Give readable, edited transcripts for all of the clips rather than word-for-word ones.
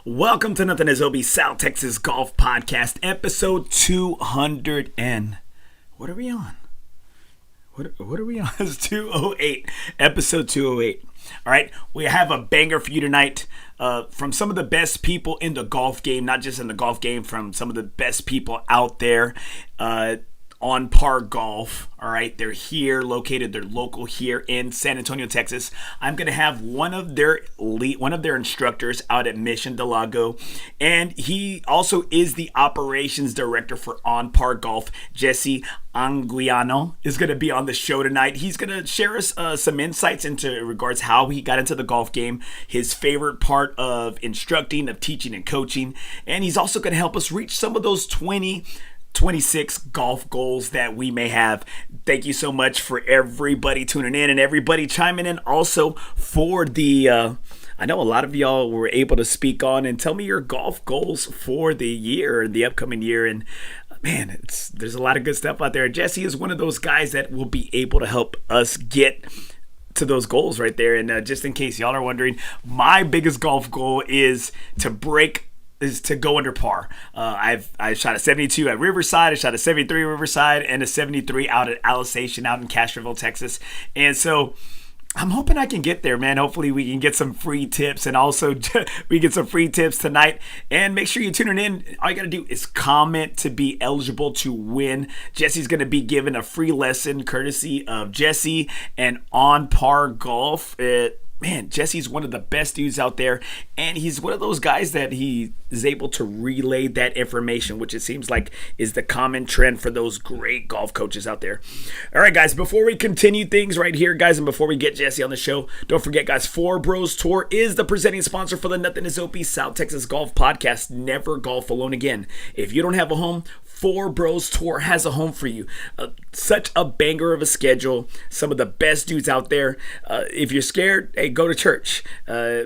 Welcome to Nothing Is Obi, South Texas Golf Podcast, episode 200 and... What are we on? What are we on? It's 208, episode 208. All right, we have a banger for you tonight from some of the best people in the golf game, not just in the golf game, from some of the best people out there on Par Golf. All right, they're here, they're local here in San Antonio, Texas. I'm gonna have one of their instructors out at Mission del Lago, and he also is the operations director for On Par Golf. Jesse Anguiano is gonna be on the show tonight. He's gonna share us some insights into regards how he got into the golf game, his favorite part of instructing, of teaching and coaching, and he's also gonna help us reach some of those 26 golf goals that we may have. Thank you so much for everybody tuning in and everybody chiming in also for the I know a lot of y'all were able to speak on and tell me your golf goals for the year, the upcoming year, and man, there's a lot of good stuff out there. Jesse is one of those guys that will be able to help us get to those goals right there. And just in case y'all are wondering, my biggest golf goal is to go under par. I shot a 72 at Riverside, I shot a 73 at Riverside, and a 73 out at Alisation out in Castroville, Texas. And so I'm hoping I can get there, man. Hopefully we can get some free tips, and also we get some free tips tonight. And make sure you tune in. All you got to do is comment to be eligible to win. Jesse's going to be given a free lesson courtesy of Jesse and On Par Golf. Man, Jesse's one of the best dudes out there, and he's one of those guys that he is able to relay that information, which it seems like is the common trend for those great golf coaches out there. All right, guys, before we continue things right here, guys, and before we get Jesse on the show, don't forget, guys, FOREBROS Tour is the presenting sponsor for the Nothing Is Obi South Texas Golf Podcast. Never golf alone again. If you don't have a home, FOREBROS Tour has a home for you. Such a banger of a schedule. Some of the best dudes out there. If you're scared, hey, go to church.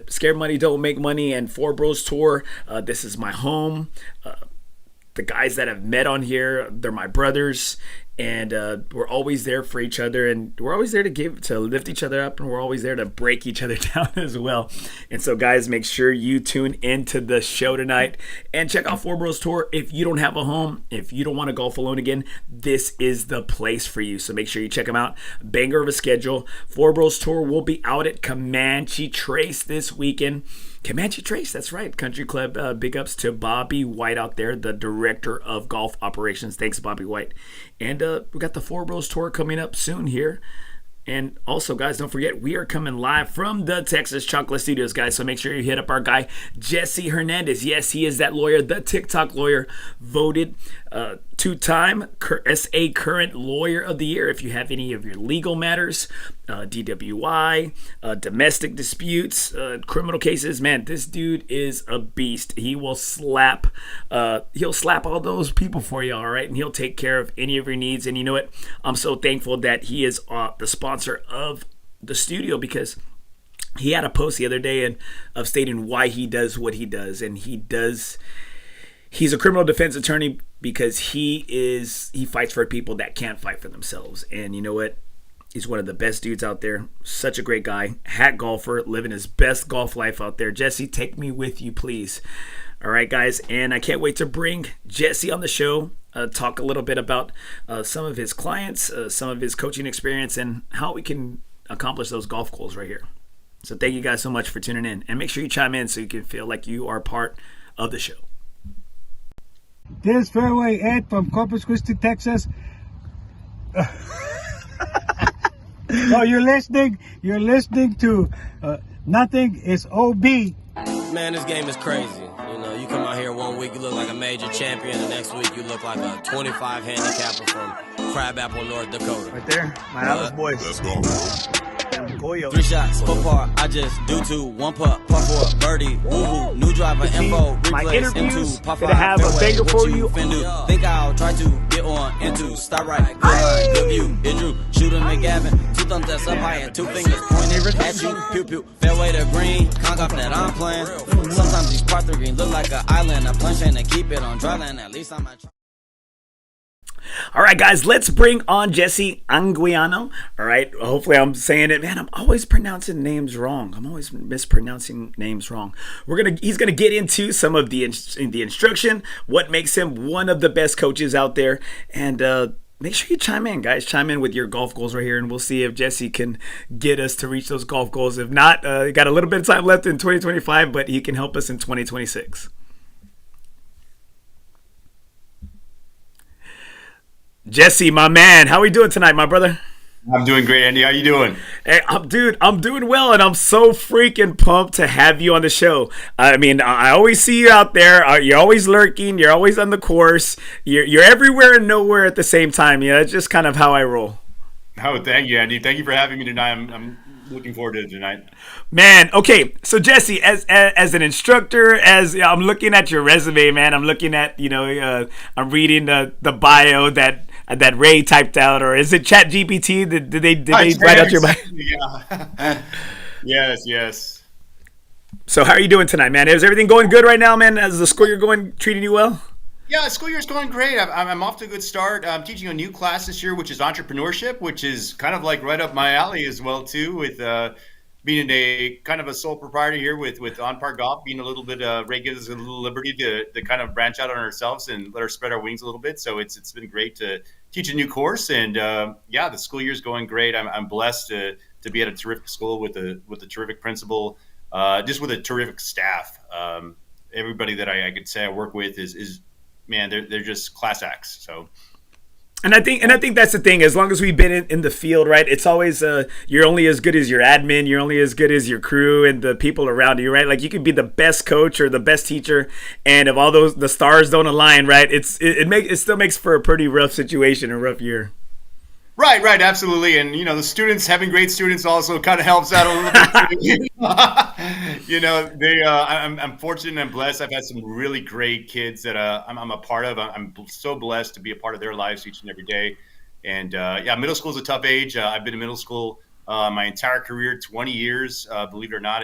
Scared money don't make money, and FOREBROS Tour, this is my home. The guys that I've met on here, they're my brothers, and we're always there for each other, and we're always there to lift each other up, and we're always there to break each other down as well. And so, guys, make sure you tune into the show tonight and check out FOREBROS Tour. If you don't have a home, if you don't want to golf alone again, this is the place for you. So make sure you check them out. Banger of a schedule. FOREBROS Tour will be out at Comanche Trace this weekend. Comanche Trace, that's right. Country Club. Big ups to Bobby White out there, the director of golf operations. Thanks, Bobby White. And we got the FOREBROS Tour coming up soon here. And also, guys, don't forget, we are coming live from the Texas Chancla Studios, guys. So make sure you hit up our guy, Jesse Hernandez. Yes, he is that lawyer, the TikTok lawyer, voted two-time SA Current Lawyer of the Year. If you have any of your legal matters, DWI, domestic disputes, criminal cases, man, this dude is a beast. He will slap all those people for you, all right? And he'll take care of any of your needs. And you know what? I'm so thankful that he is the sponsor of the studio, because he had a post the other day of stating why he does what he does. And he's a criminal defense attorney because he fights for people that can't fight for themselves. And you know what? He's one of the best dudes out there. Such a great guy. Hat golfer, living his best golf life out there. Jesse, take me with you, please. All right, guys. And I can't wait to bring Jesse on the show, talk a little bit about some of his clients, some of his coaching experience, and how we can accomplish those golf goals right here. So thank you guys so much for tuning in. And make sure you chime in so you can feel like you are part of the show. This is Fairway Ed from Corpus Christi, Texas. So you're listening to Nothing Is OB. Man, this game is crazy. You know, you come out here 1 week, you look like a major champion. The next week, you look like a 25 handicapper from Crabapple, North Dakota. Right there, my Alice boys. Let's go. 3 shots, 4 par, I just do 2, 1 putt, par 4, birdie, woo-hoo, new driver, info, my replace, interviews, M2, par 5, gonna have a banger for you. Think I'll try to get on into, start right, good line, good view, it drew, shooter McGavin, 2 thumbs that's up high and 2 fingers pointed at you, pew pew, fairway to green, conk off that I'm playing, sometimes these par 3 greens look like an island, I plunge in and keep it on dry land, at least I'm not. All right, guys, let's bring on Jesse Anguiano. All right, hopefully I'm saying it. Man, I'm always pronouncing names wrong. I'm always mispronouncing names wrong. He's gonna get into some of the instruction, what makes him one of the best coaches out there, and make sure you chime in, guys. Chime in with your golf goals right here, and we'll see if Jesse can get us to reach those golf goals. If not, got a little bit of time left in 2025, but he can help us in 2026. Jesse, my man, how are we doing tonight, my brother? I'm doing great, Andy. How you doing? Hey, I'm doing well, and I'm so freaking pumped to have you on the show. I mean, I always see you out there. You're always lurking. You're always on the course. You're everywhere and nowhere at the same time. Yeah, that's just kind of how I roll. Oh, thank you, Andy. Thank you for having me tonight. I'm looking forward to it tonight. Man, okay. So Jesse, as an instructor, as I'm looking at your resume, man, I'm looking at I'm reading the bio that Ray typed out, or is it Chat GPT? Did they write out your bio? Yeah. Yes. So how are you doing tonight, man? Is everything going good right now, man? Is the school year treating you well? Yeah, school year's going great. I'm off to a good start. I'm teaching a new class this year, which is entrepreneurship, which is kind of like right up my alley as well too. With being a kind of a sole proprietor here with On Par Golf, being a little bit Ray gives us a little liberty to kind of branch out on ourselves and let her spread our wings a little bit. So it's been great to teach a new course, and the school year's going great. I'm blessed to be at a terrific school with a terrific principal, just with a terrific staff. Everybody that I could say I work with is man, they're just class acts. So. And I think that's the thing. As long as we've been in the field, right? It's always you're only as good as your admin. You're only as good as your crew and the people around you, right? Like you could be the best coach or the best teacher, and if all the stars don't align, right? It still makes for a pretty rough situation, a rough year. Right, absolutely, and the students having great students also kind of helps out a little bit. I'm fortunate and blessed. I've had some really great kids that I'm a part of. I'm so blessed to be a part of their lives each and every day. And middle school is a tough age. I've been in middle school my entire career, 20 years. Believe it or not,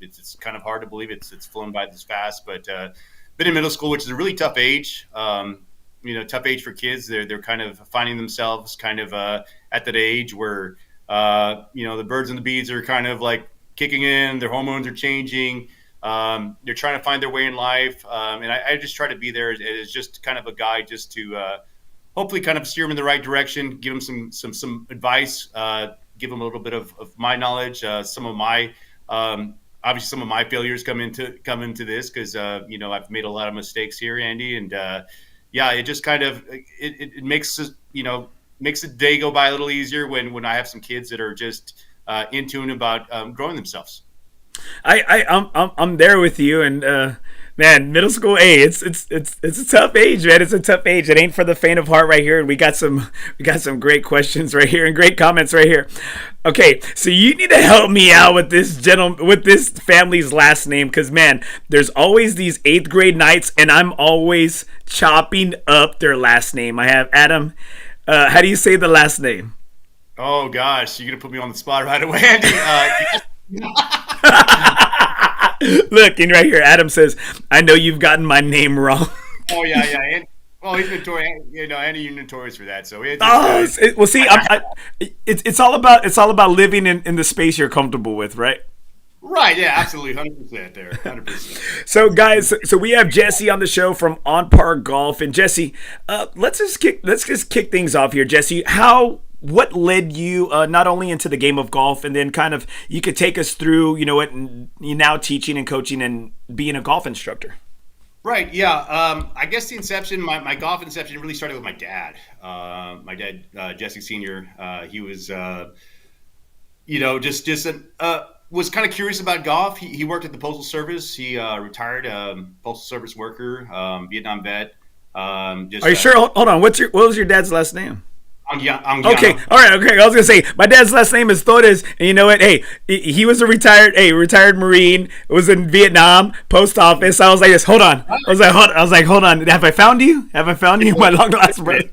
it's kind of hard to believe it's flown by this fast. But been in middle school, which is a really tough age. Tough age for kids. They're kind of finding themselves kind of at that age where the birds and the bees are kind of like kicking in. Their hormones are changing. They're trying to find their way in life, and I just try to be there as just kind of a guide, just to hopefully kind of steer them in the right direction, give them some advice, give them a little bit of my knowledge, some of my obviously some of my failures come into this because I've made a lot of mistakes here, Andy, and it just kind of it makes the day go by a little easier when I have some kids that are just in tune about growing themselves. I'm there with you, and man, middle school, hey, it's a tough age, man. It's a tough age. It ain't for the faint of heart right here. And we got some great questions right here and great comments right here. Okay, so you need to help me out with this family's last name, because man, there's always these 8th grade nights, and I'm always chopping up their last name. I have Adam. How do you say the last name? Oh gosh, you're gonna put me on the spot right away, Andy. Look, and right here, Adam says, "I know you've gotten my name wrong." Oh yeah. And, well, he's notorious. Andy, you're notorious for that. So see, it's all about living in the space you're comfortable with, right? Right. Yeah. Absolutely. 100% there. 100%. So, guys, we have Jesse on the show from On Par Golf, and Jesse, let's just kick things off here, Jesse. What led you not only into the game of golf, and then kind of you could take us through, what you now teaching and coaching and being a golf instructor? Right. Yeah. I guess the inception, my golf inception really started with my dad. My dad, Jesse Sr., he was, was kind of curious about golf. He worked at the Postal Service. He retired Postal Service worker, Vietnam vet. Are you sure? Hold on. What was your dad's last name? Anguiano. Okay, all right, okay. I was gonna say my dad's last name is Torres, and you know what? Hey, he was a retired Marine. Was in Vietnam, post office. I was like, hold on. I was like, hold on. Have I found you? My long lost brother?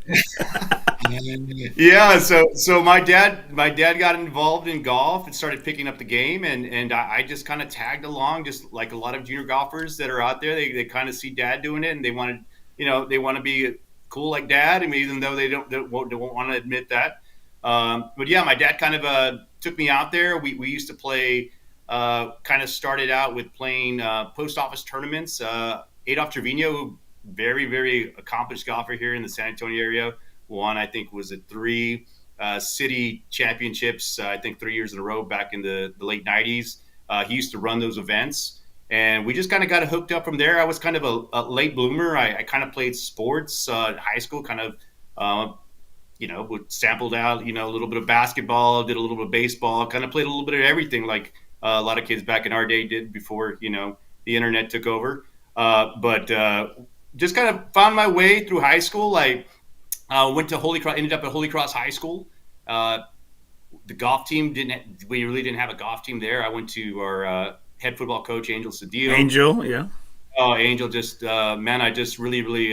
Yeah. So my dad got involved in golf and started picking up the game, and I just kind of tagged along, just like a lot of junior golfers that are out there. They kind of see dad doing it, and they want to be cool like dad. I mean, even though they won't want to admit that. But yeah, my dad kind of took me out there. We used to play. Kind of started out with playing post office tournaments. Adolf Trevino, who very, very accomplished golfer here in the San Antonio area, won, I think, was it 3 city championships, I think 3 years in a row back in the late 90s. He used to run those events. And we just kind of got hooked up from there. I was kind of a late bloomer. I kind of played sports in high school, kind of, sampled out, a little bit of basketball, did a little bit of baseball, kind of played a little bit of everything like a lot of kids back in our day did before, the internet took over. But just kind of found my way through high school. I went to Holy Cross, ended up at Holy Cross High School. The golf team we really didn't have a golf team there. I went to our head football coach, Angel Cedillo. Angel, yeah. Oh, Angel, just man, I just really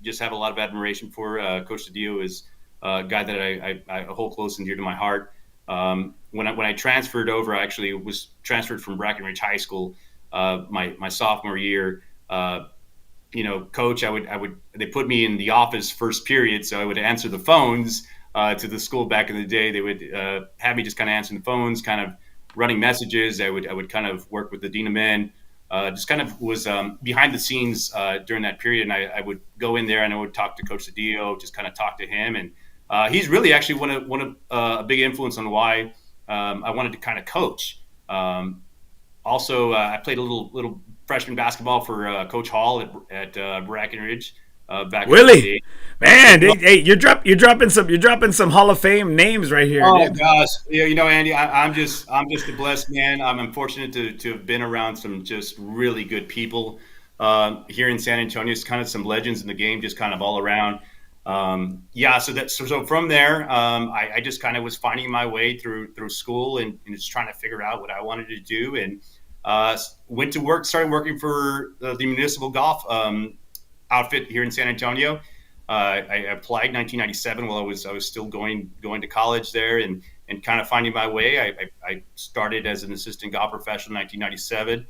just have a lot of admiration for Coach Cedillo. Is a guy that I hold close and dear to my heart. When I transferred over, I actually was transferred from Brackenridge High School my sophomore year. Coach, they put me in the office first period, so I would answer the phones to the school back in the day. They would have me just kind of answering the phones, kind of running messages. I would kind of work with the dean of men. Just kind of was behind the scenes during that period, and I would go in there and I would talk to Coach Cedillo, just kind of talk to him, and he's really actually one of a big influence on why I wanted to kind of coach. Also, I played a little freshman basketball for Coach Hall at Brackenridge back in the day. Man, hey, you're dropping some Hall of Fame names right here. Oh gosh, yeah, Andy, I'm just a blessed man. I'm fortunate to have been around some just really good people here in San Antonio. It's kind of some legends in the game, just kind of all around. So from there, I just kind of was finding my way through school and just trying to figure out what I wanted to do, and went to work, started working for the municipal golf outfit here in San Antonio. I applied 1997 while I was still going to college there, and kind of finding my way. I started as an assistant golf professional in 1997,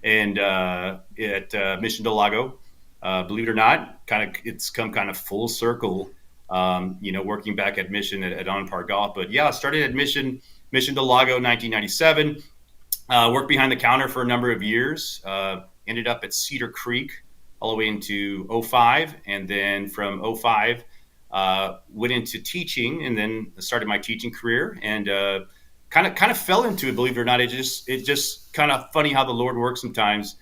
and at Mission del Lago. Believe it or not, it's come kind of full circle. Working back at Mission at On Par Golf, but yeah, I started at Mission del Lago in 1997. Worked behind the counter for a number of years. Ended up at Cedar Creek all the way into 2005, and then from 2005 went into teaching, and then started my teaching career, and kind of fell into it. Believe it or not, it just kind of funny how the Lord works sometimes.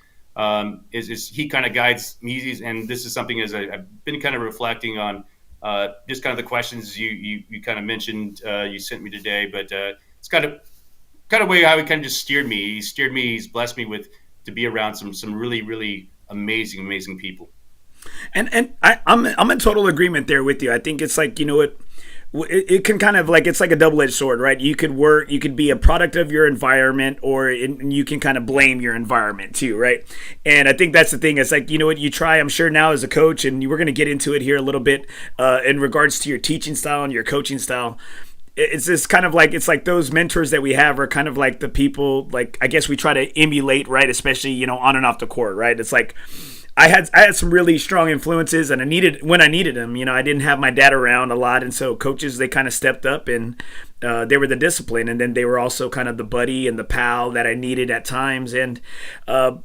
Is He kind of guides me, and this is something as I've been kind of reflecting on, just kind of the questions you kind of mentioned, you sent me today, but it's kind of way how He kind of just steered me. He's blessed me to be around some really, really amazing people. And I'm in total agreement there with you. I think it's like, it can kind of like, it's like a double-edged sword, right? You could be a product of your environment, or you can kind of blame your environment too, right? And I think that's the thing. It's like, you try, I'm sure now as a coach, and we're going to get into it here a little bit in regards to your teaching style and your coaching style. It's just kind of like, it's like those mentors that we have are kind of like the people, like, I guess we try to emulate, right? Especially, on and off the court, right? It's like, I had some really strong influences, and when I needed them. I didn't have my dad around a lot, and so coaches, they kind of stepped up, and they were the discipline, and then they were also kind of the buddy and the pal that I needed at times. And I'm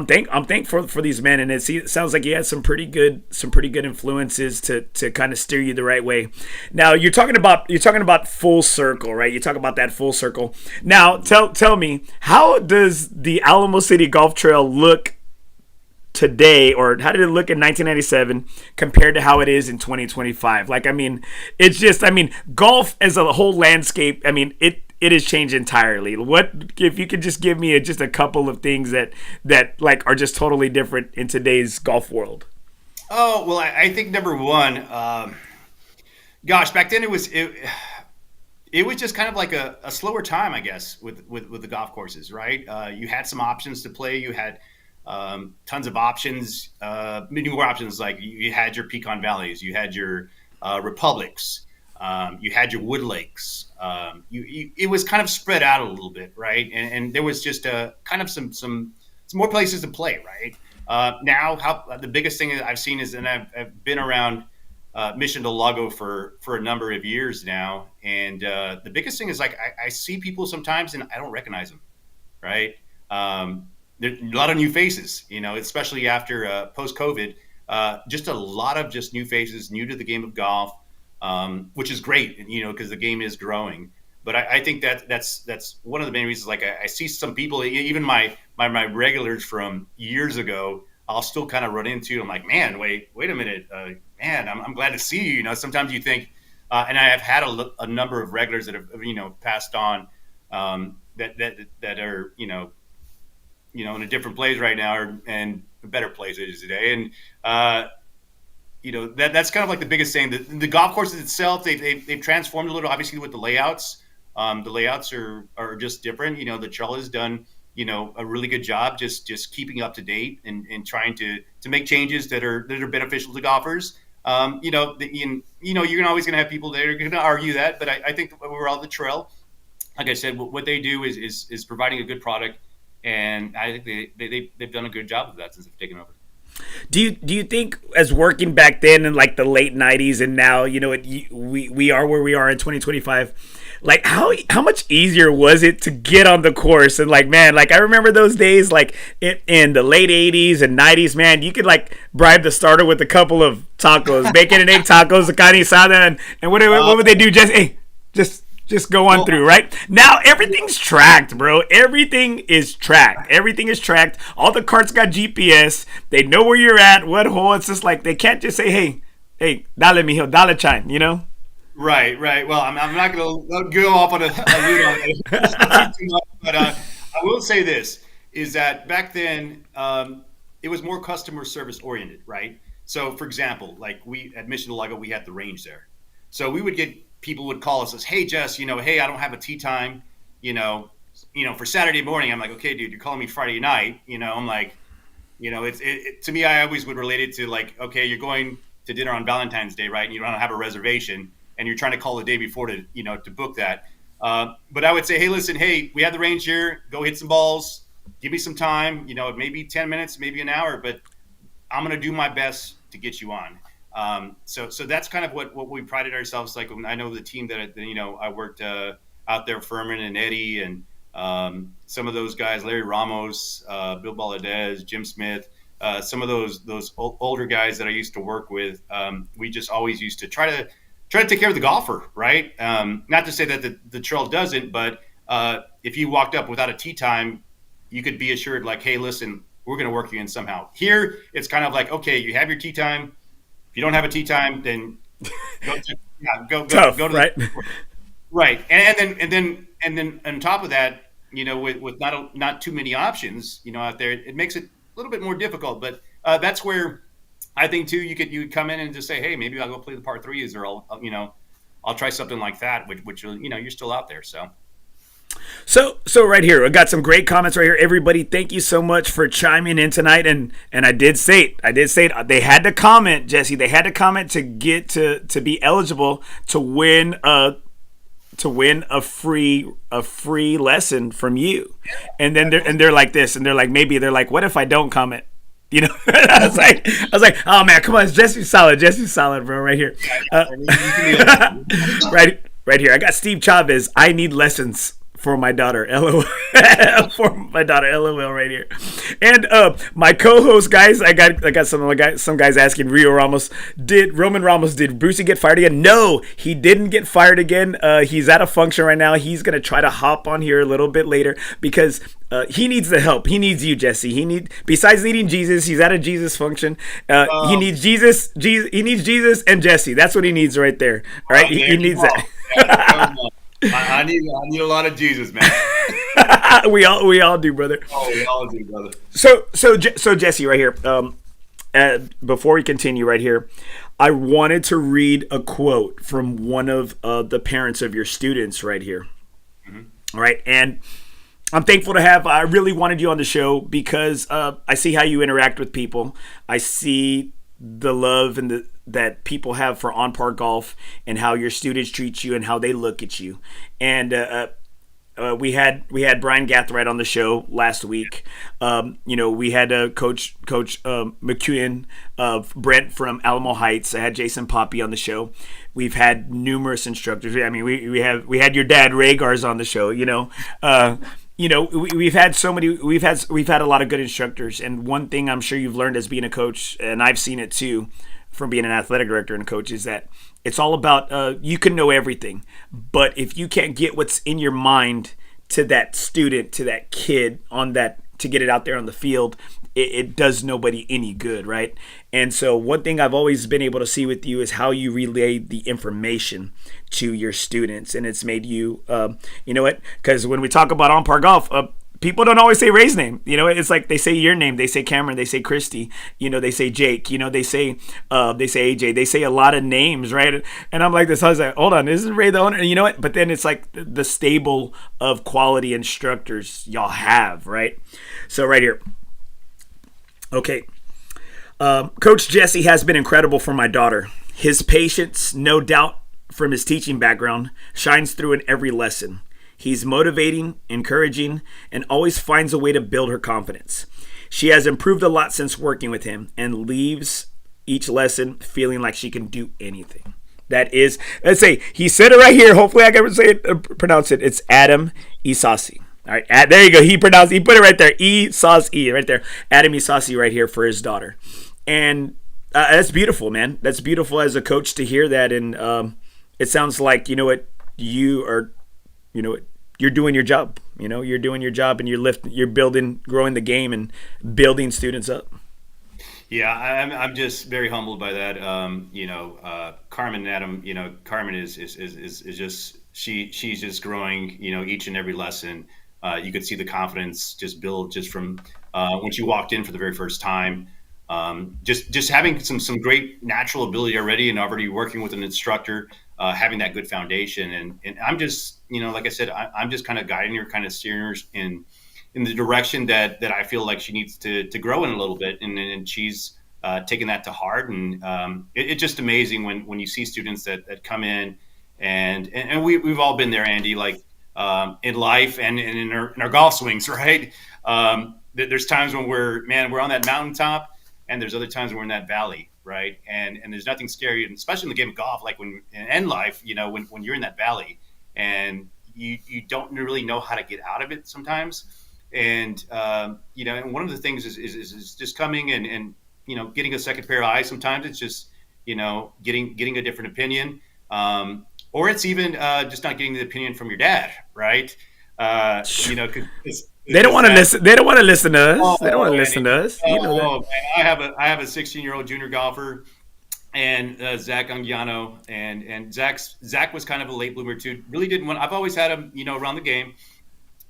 thankful for these men, and it sounds like you had some pretty good influences to kind of steer you the right way. Now you're talking about full circle, right? You talk about that full circle. Now tell me, how does the Alamo City Golf Trail look today, or how did it look in 1997 compared to how it is in 2025? Like, it's just, golf as a whole landscape, it has changed entirely. What if you could just give me just a couple of things that like are just totally different in today's golf world? Oh, well, I think number one, back then it was just kind of like a slower time, I guess, with the golf courses, right? You had some options to play. You had tons of options, many more options. Like you had your Pecan Valleys, you had your Republics, you had your Wood Lakes. It was kind of spread out a little bit, right? And there was just kind of some more places to play, right? Now, the biggest thing that I've seen is, and I've been around Mission to Lago for a number of years now, and the biggest thing is like I see people sometimes and I don't recognize them, right? There a lot of new faces, especially after post COVID. Just a lot of just new faces, new to the game of golf, which is great, because the game is growing. But I think that's one of the main reasons. Like I see some people, even my regulars from years ago, I'll still kind of run into. I'm like, man, wait a minute, man, I'm glad to see you. Sometimes you think, and I have had a number of regulars that have passed on, that are in a different place right now, and a better place today, and that's kind of like the biggest thing. The golf courses itself, they've transformed a little, obviously, with the layouts. The layouts are just different. The Charl has done a really good job just keeping up to date and trying to make changes that are beneficial to golfers. You're always going to have people that are going to argue that, but I think overall the Trail, like I said, what they do is providing a good product, and I think they've done a good job of that since they've taken over. Do you think, as working back then in like the late 90s and now, we are where we are in 2025, like how much easier was it to get on the course? And like, man, like I remember those days, like in the late 80s and 90s, man, you could like bribe the starter with a couple of tacos, bacon and egg tacos, the carne asada, and what would they do? Just go on through, right? Now everything's tracked, bro. Everything is tracked. All the carts got GPS. They know where you're at, what hole. It's just like they can't just say, hey, dale mijo, dale Chime, Right. Well, I'm not going to go off on a lead on it, but I will say this, is that back then it was more customer service oriented, right? So, for example, like we at Mission to Lago, we had the range there. So we would get people would call us, hey, Jess, hey, I don't have a tee time, for Saturday morning. I'm like, okay, dude, you're calling me Friday night. I'm like, to me, I always would relate it to like, okay, you're going to dinner on Valentine's Day, right? And you don't have a reservation and you're trying to call the day before to book that. But I would say, hey, listen, we have the range here. Go hit some balls. Give me some time, maybe 10 minutes, maybe an hour, but I'm going to do my best to get you on. So that's kind of what we prided ourselves. Like, I know the team that I worked out there, Furman and Eddie, and some of those guys, Larry Ramos, Bill Valadez, Jim Smith, some of those older guys that I used to work with. We just always used to try to take care of the golfer, right? Not to say that the Trail doesn't, but if you walked up without a tee time, you could be assured, like, hey, listen, we're going to work you in somehow. Here, it's kind of like, okay, you have your tee time. If you don't have a tee time, then go to right? Right, and then on top of that, with not too many options, out there, it makes it a little bit more difficult. But that's where I think too, you could come in and just say, hey, maybe I'll go play the par threes, or I'll try something like that, which you're still out there, so. So right here, I got some great comments right here. Everybody, thank you so much for chiming in tonight. And I did say it. They had to comment, Jesse. They had to comment to get to be eligible to win a free lesson from you. And then they're like this, and they're like, what if I don't comment? I was like, oh man, come on, it's Jesse's solid, bro, right here. Right here. I got Steve Chavez. I need lessons for my daughter, LOL. For my daughter, LOL, right here. And my co-host, guys, I got some guys asking Roman Ramos, did Brucey get fired again? No, he didn't get fired again. He's at a function right now. He's gonna try to hop on here a little bit later because he needs the help. He needs you, Jesse. Besides needing Jesus, he's at a Jesus function. He needs Jesus. He needs Jesus and Jesse. That's what he needs right there. All right, he needs that. I need a lot of Jesus, man. we all do, brother. Oh, we all do, brother. So Jesse, right here. Before we continue, right here, I wanted to read a quote from one of the parents of your students, right here. Mm-hmm. All right, and I'm thankful to have. I really wanted you on the show because I see how you interact with people. I see the love and that people have for on par golf and how your students treat you and how they look at you. And we had Brian Gathright on the show last week. We had Coach McEwen of Brent from Alamo Heights. I had Jason Poppy on the show. We've had numerous instructors. I mean, we had your dad Rhaegar's on the show. We've had so many. We've had a lot of good instructors, and one thing I'm sure you've learned as being a coach, and I've seen it too, from being an athletic director and a coach, is that it's all about you can know everything, but if you can't get what's in your mind to that student, to that kid, to get it out there on the field, it does nobody any good, right? And so one thing I've always been able to see with you is how you relay the information to your students, and it's made you, because when we talk about on-par golf, people don't always say Ray's name. It's like they say your name, they say Cameron, they say Christy, they say Jake, they say AJ, they say a lot of names, right? And I'm like this, I was like, hold on, isn't Ray the owner? And you know what? But then it's like the stable of quality instructors y'all have, right? So right here. Okay. Coach Jesse has been incredible for my daughter. His patience, no doubt from his teaching background, shines through in every lesson. He's motivating, encouraging, and always finds a way to build her confidence. She has improved a lot since working with him and leaves each lesson feeling like she can do anything. That is, let's say, he said it right here. Hopefully I can pronounce it. It's Adam Isasi. All right, there you go. He put it right there. Isasi, right there. Adam Isasi right here for his daughter. And that's beautiful, man. That's beautiful as a coach to hear that. And it sounds like, you're doing your job. You're doing your job, and you're building, growing the game, and building students up. Yeah, I'm just very humbled by that. Carmen and Adam. Carmen is just she's just growing. Each and every lesson, you could see the confidence just build just from when she walked in for the very first time. Just having some great natural ability already, and already working with an instructor, having that good foundation, and I'm just like I said, I'm just kind of guiding her, kind of steering her in the direction that I feel like she needs to grow in a little bit, and she's taking that to heart, and it's just amazing when you see students that come in, and we've all been there, Andy, like in life and in our golf swings, right? There's times when we're on that mountaintop, and there's other times when we're in that valley, right? And there's nothing scary, and especially in the game of golf, like when in life, when you're in that valley and you don't really know how to get out of it sometimes. And and one of the things is just coming and getting a second pair of eyes. Sometimes it's just getting a different opinion, or it's even just not getting the opinion from your dad, right? They don't want to listen. They don't want to listen to us. They don't want to listen to us. You know that. Man, I have a 16-year-old junior golfer, and Zach Anguiano, and Zach was kind of a late bloomer too. Really didn't want. I've always had him, around the game.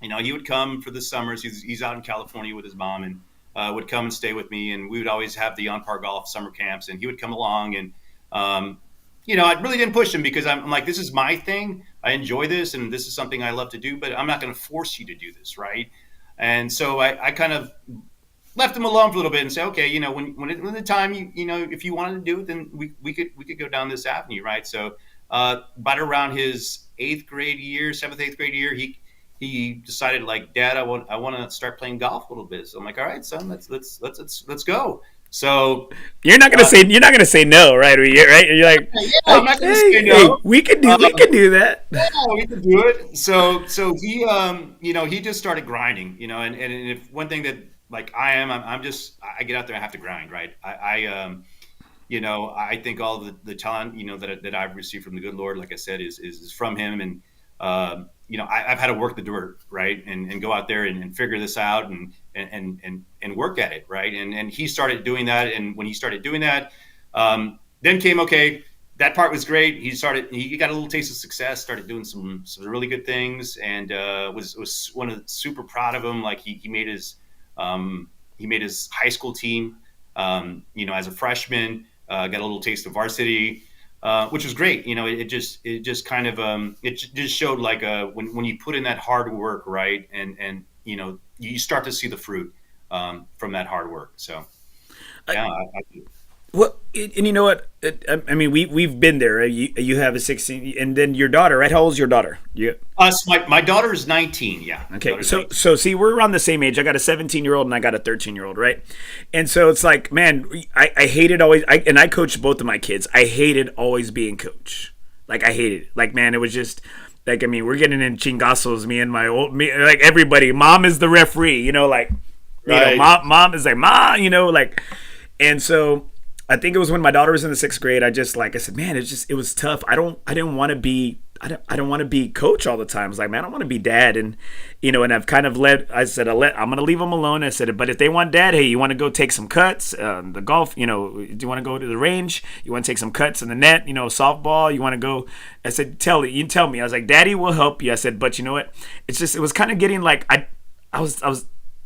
He would come for the summers. He's out in California with his mom, and would come and stay with me. And we would always have the on-par golf summer camps, and he would come along. And I really didn't push him because I'm like, this is my thing. I enjoy this, and this is something I love to do. But I'm not going to force you to do this, right? And so I kind of left him alone for a little bit and say, okay, when the time if you wanted to do it, then we could go down this avenue, right? So, but around his 7th, 8th grade year, he decided, like, Dad, I want to start playing golf a little bit. So I'm like, all right, son, let's go. So you're not gonna say no, right? You're like, yeah, I'm not gonna say no. Hey, we can do that. Yeah, we can do it. So he he just started grinding, and if one thing that, like, I get out there, I have to grind, right? I think all the talent that I've received from the good Lord, like I said, is from him, and I've had to work the dirt, right, and go out there and figure this out and work at it, right, and he started doing that, and when he started doing that, then came, okay, that part was great. He got a little taste of success, started doing some really good things, and was super proud of him. Like he made his high school team, as a freshman, got a little taste of varsity. Which was great. It just kind of it just showed, like, when you put in that hard work, right, and you start to see the fruit from that hard work. So yeah, Well, and you know what? I mean, we've been there. Right? You have a 16, and then your daughter, right? How old's your daughter? You Us, my daughter is 19. Yeah, my okay? daughter's So 19. see, we're around the same age. I got a 17-year-old and I got a 13-year-old, right? And so it's like, man, I hated always. I coached both of my kids. I hated always being coach. Like I hated it. Like man, it was just. Like I mean, we're getting in chingazos. Me and my old me, like everybody. Mom is the referee, you know. Like, you know, Right. mom is like ma, you know, like, and so I think it was when my daughter was in the sixth grade. I just like I said, man, it was tough. I didn't want to be I don't want to be coach all the time. I was like, man, I want to be dad, and you know, and I've kind of I said, I'm gonna leave them alone. I said, but if they want dad, hey, you want to go take some cuts, the golf, you know, do you want to go to the range? You want to take some cuts in the net, you know, softball? You want to go? I said, you tell me. I was like, Daddy will help you. I said, but you know what? It was kind of getting like I was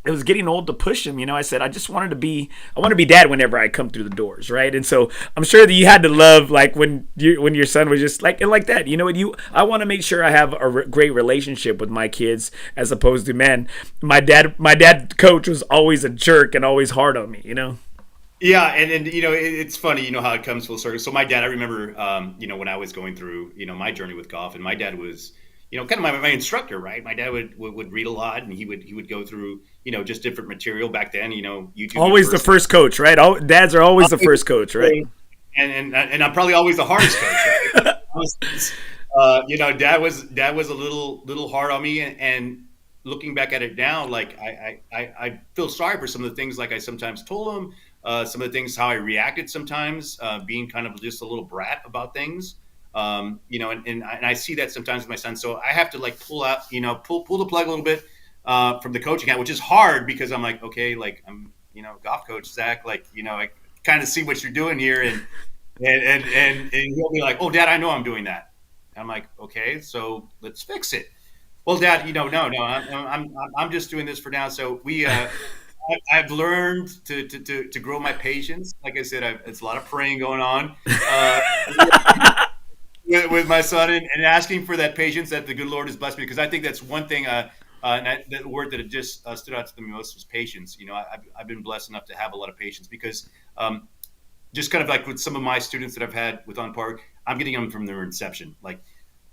it was getting old to push him. You know, I said I just wanted to be I want to be dad whenever I come through the doors, right? And so I'm sure that you had to love like when your son was just like that. You know what? I want to make sure I have a great relationship with my kids as opposed to man. My dad coach was always a jerk and always hard on me. You know. Yeah, and you know it's funny, you know how it comes full circle. So my dad, I remember, you know, when I was going through, you know, my journey with golf, and my dad was, you know, kind of my instructor, right? My dad would read a lot, and he would go through, you know, just different material back then. You know, YouTube was Always the first coach, right? Dads are always the first coach, right? and I'm probably always the hardest coach, right? You know, dad was a little hard on me, and looking back at it now, like I feel sorry for some of the things like I sometimes told him, some of the things how I reacted sometimes, being kind of just a little brat about things. You know, and I see that sometimes with my son. So I have to like pull out, you know, pull the plug a little bit from the coaching hat, which is hard because I'm like, okay, like I'm, you know, golf coach Zach, like, you know, I kind of see what you're doing here, and he'll be like, oh, Dad, I know I'm doing that. And I'm like, okay, so let's fix it. Well, Dad, you know, no, I'm just doing this for now. So I've learned to grow my patience. Like I said, it's a lot of praying going on. With my son, and asking for that patience that the good Lord has blessed me, because I think that's one thing. And that word that had just stood out to me most was patience. You know, I've been blessed enough to have a lot of patience because just kind of like with some of my students that I've had with On Park, I'm getting them from their inception. Like,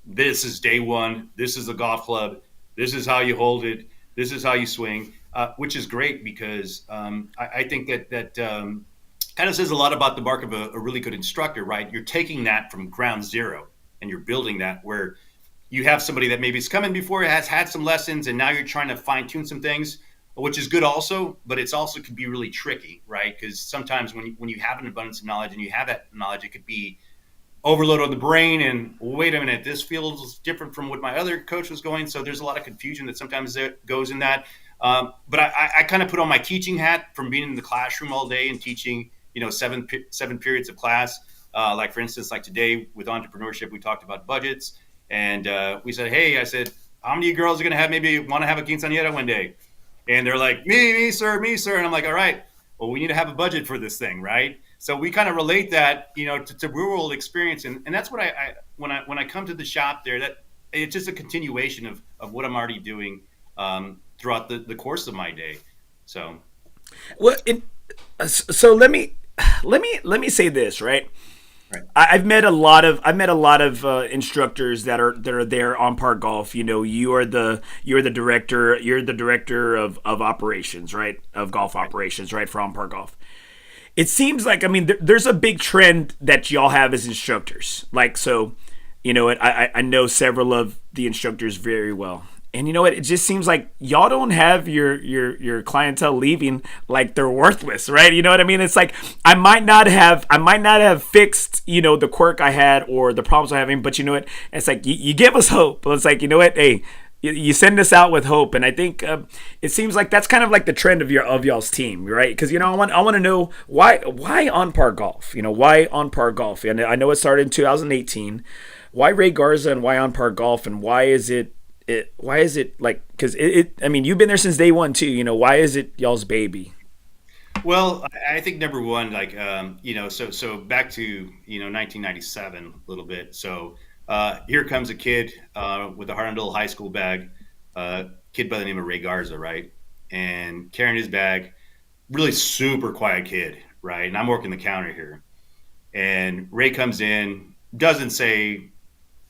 this is day one. This is a golf club. This is how you hold it. This is how you swing, which is great because I think that kind of says a lot about the mark of a really good instructor, right? You're taking that from ground zero and you're building that where you have somebody that maybe has come in before, has had some lessons, and now you're trying to fine tune some things, which is good also, but it's also can be really tricky, right? Because sometimes when you have an abundance of knowledge and you have that knowledge, it could be overload on the brain and wait a minute, this feels different from what my other coach was going. So there's a lot of confusion that sometimes goes in that. But I kind of put on my teaching hat from being in the classroom all day and teaching, you know, seven periods of class. Like for instance, like today with entrepreneurship, we talked about budgets, and we said, hey, I said, how many girls are going to have maybe want to have a quinceañera one day? And they're like, me, sir. And I'm like, all right, well, we need to have a budget for this thing, right? So we kind of relate that, you know, to real world experience, and that's what I when I come to the shop there, that it's just a continuation of what I'm already doing throughout the course of my day. So, Well, so let me say this, right? right. I've met a lot of instructors that are there on Park Golf. You know, you're the director of operations, right? Of golf operations, right? For on Park Golf. It seems like, I mean, there's a big trend that y'all have as instructors. Like, so, you know what? I know several of the instructors very well. And you know what? It just seems like y'all don't have your clientele leaving like they're worthless, right? You know what I mean? It's like I might not have fixed, you know, the quirk I had or the problems I'm having, but you know what? It's like you give us hope. It's like, you know what? Hey, you send us out with hope, and I think it seems like that's kind of like the trend of y'all's team, right? Because you know, I want to know why on Par Golf, you know, why on Par Golf, and I know it started in 2018. Why Ray Garza and why on Par Golf, and why is it like, because I mean, you've been there since day one too, you know, why is it y'all's baby? Well, I think number one, like you know, so back to, you know, 1997 a little bit. So here comes a kid with a Hernandez high school bag, kid by the name of Ray Garza, right? And carrying his bag, really super quiet kid, right? And I'm working the counter here. And Ray comes in, doesn't say,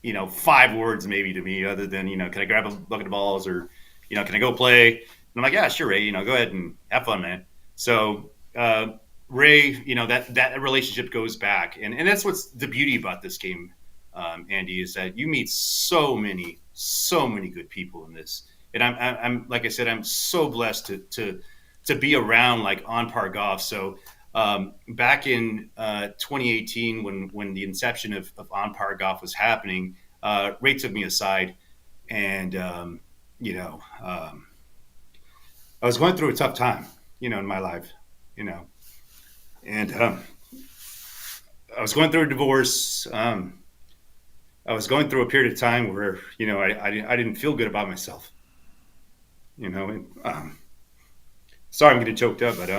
5 words maybe to me other than, can I grab a bucket of balls or, can I go play? And I'm like, yeah, sure, Ray, go ahead and have fun, man. So Ray, that relationship goes back. And that's what's the beauty about this game, Andy, is that you meet so many good people in this. And I'm like I said, I'm so blessed to be around like on par golf. So back in 2018, when the inception of on par golf was happening, Ray took me aside, and I was going through a tough time, in my life, and I was going through a divorce. I was going through a period of time where, I didn't feel good about myself, and, sorry, I'm getting choked up, but,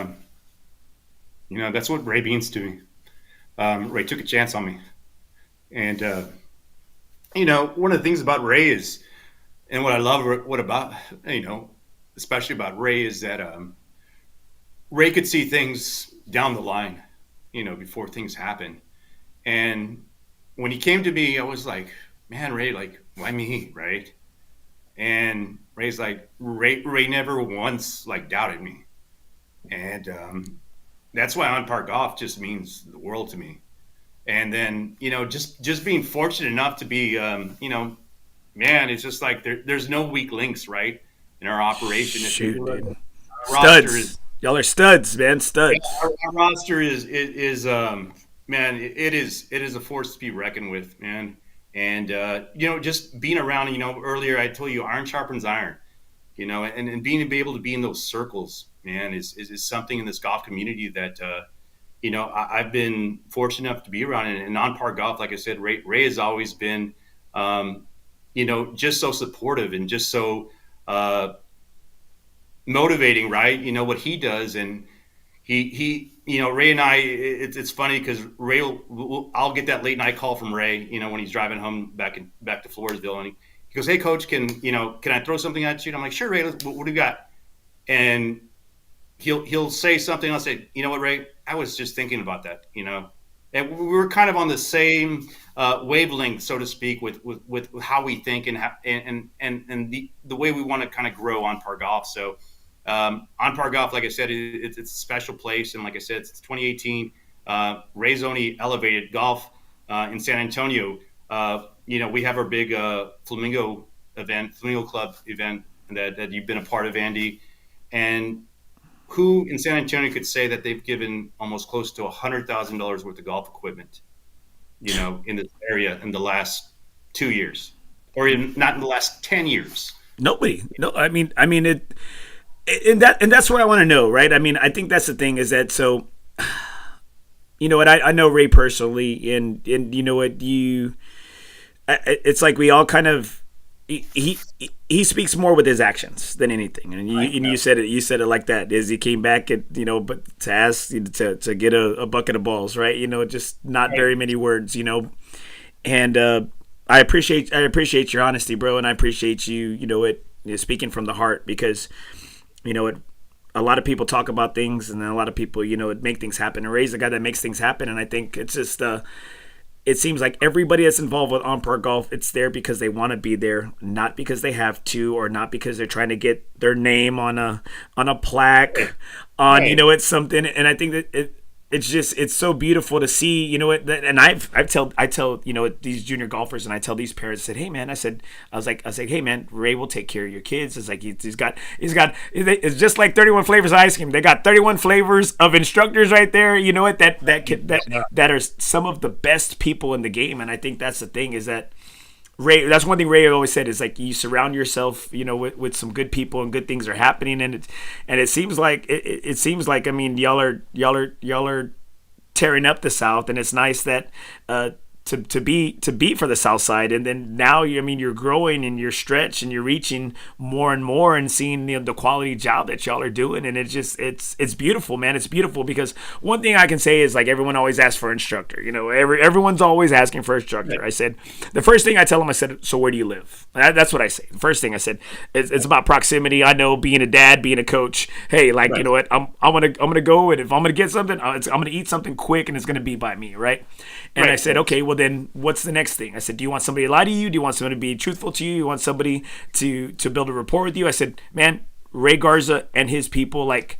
that's what Ray means to me. Ray took a chance on me. And, one of the things about Ray is, and what I love especially about Ray is that, Ray could see things down the line, before things happen. And when he came to me, I was like, man, Ray, like, why me? Right. And Ray's like, Ray never once like doubted me. And, that's why on par golf just means the world to me. And then, just being fortunate enough to be, man, it's just like there's no weak links, right, in our operation. Shoot, dude. Our studs. Y'all are studs, man. Studs. Our roster is man, it is a force to be reckoned with, man. And just being around, earlier I told you iron sharpens iron, and being able to be in those circles, man, is something in this golf community that I've been fortunate enough to be around. And on par golf, like I said, Ray has always been just so supportive and just so motivating, right? What he does. And he Ray and I, it's funny because I'll get that late night call from Ray, when he's driving home back to Floresville, and he goes, "Hey coach, can I throw something at you?" And I'm like, "Sure, Ray, what do you got?" And he'll say something. I'll say, "You know what, Ray? I was just thinking about that." And we were kind of on the same wavelength, so to speak, with how we think and the way we want to kind of grow on par golf. So on par golf, like I said, it's a special place, and like I said, it's 2018. Ray's only elevated golf in San Antonio. We have our big Flamingo Club event that you've been a part of, Andy. And who in San Antonio could say that they've given almost close to $100,000 worth of golf equipment, in this area in the last 2 years, or even not in the last 10 years? Nobody. No, I mean it. And that's what I want to know, right? I mean, I think that's the thing is that, so, I know Ray personally, and you know what, it's like we all kind of, he speaks more with his actions than anything, and you said it like that, is he came back and but to ask to get a bucket of balls, right? Just not very many words, and I appreciate your honesty, bro, and I appreciate you speaking from the heart, because a lot of people talk about things, and then a lot of people make things happen, and Ray's the guy that makes things happen. And I think it's just it seems like everybody that's involved with on par golf, it's there because they want to be there, not because they have to, or not because they're trying to get their name on a plaque, on it's something. And I think that it's so beautiful to see, and I tell these junior golfers, and I tell these parents, I said, hey man, I said, hey man, Ray will take care of your kids. It's like it's just like 31 flavors of ice cream. They got 31 flavors of instructors right there. That are some of the best people in the game. And I think that's the thing, is that Ray, that's one thing Ray always said, is like, you surround yourself, with some good people, and good things are happening. And it seems like, I mean, y'all are tearing up the South, and it's nice that, to be for the South Side, and then now you're growing and you're stretched and you're reaching more and more and seeing the quality job that y'all are doing, and it's beautiful, man. It's beautiful because one thing I can say is like everyone always asks for an instructor. Everyone's always asking for an instructor. I said the first thing I tell them, I said, so where do you live? That's what I say. The first thing I said, it's about proximity. I know being a dad, being a coach. Hey, like you know what? I'm gonna go, and if I'm gonna get something, I'm gonna eat something quick, and it's gonna be by me, right? And I said, okay, well then, what's the next thing? I said, do you want somebody to lie to you? Do you want somebody to be truthful to you? You want somebody to build a rapport with you? I said, man, Ray Garza and his people, like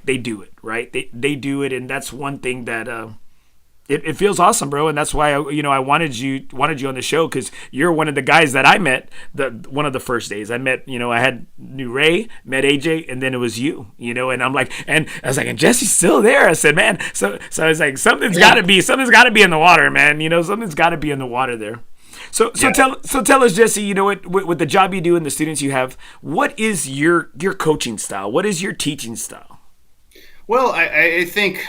they do it, right? They do it, and that's one thing that it feels awesome, bro. And that's why I wanted you on the show, because you're one of the guys that I met one of the first days. I met, I knew Ray, met AJ, and then it was you, and I'm like, and I was like, and Jesse's still there. I said, man, so I was like, something's got to be in the water, man. Something's got to be in the water there. So tell us, Jesse, with the job you do and the students you have, what is your coaching style? What is your teaching style? Well, I think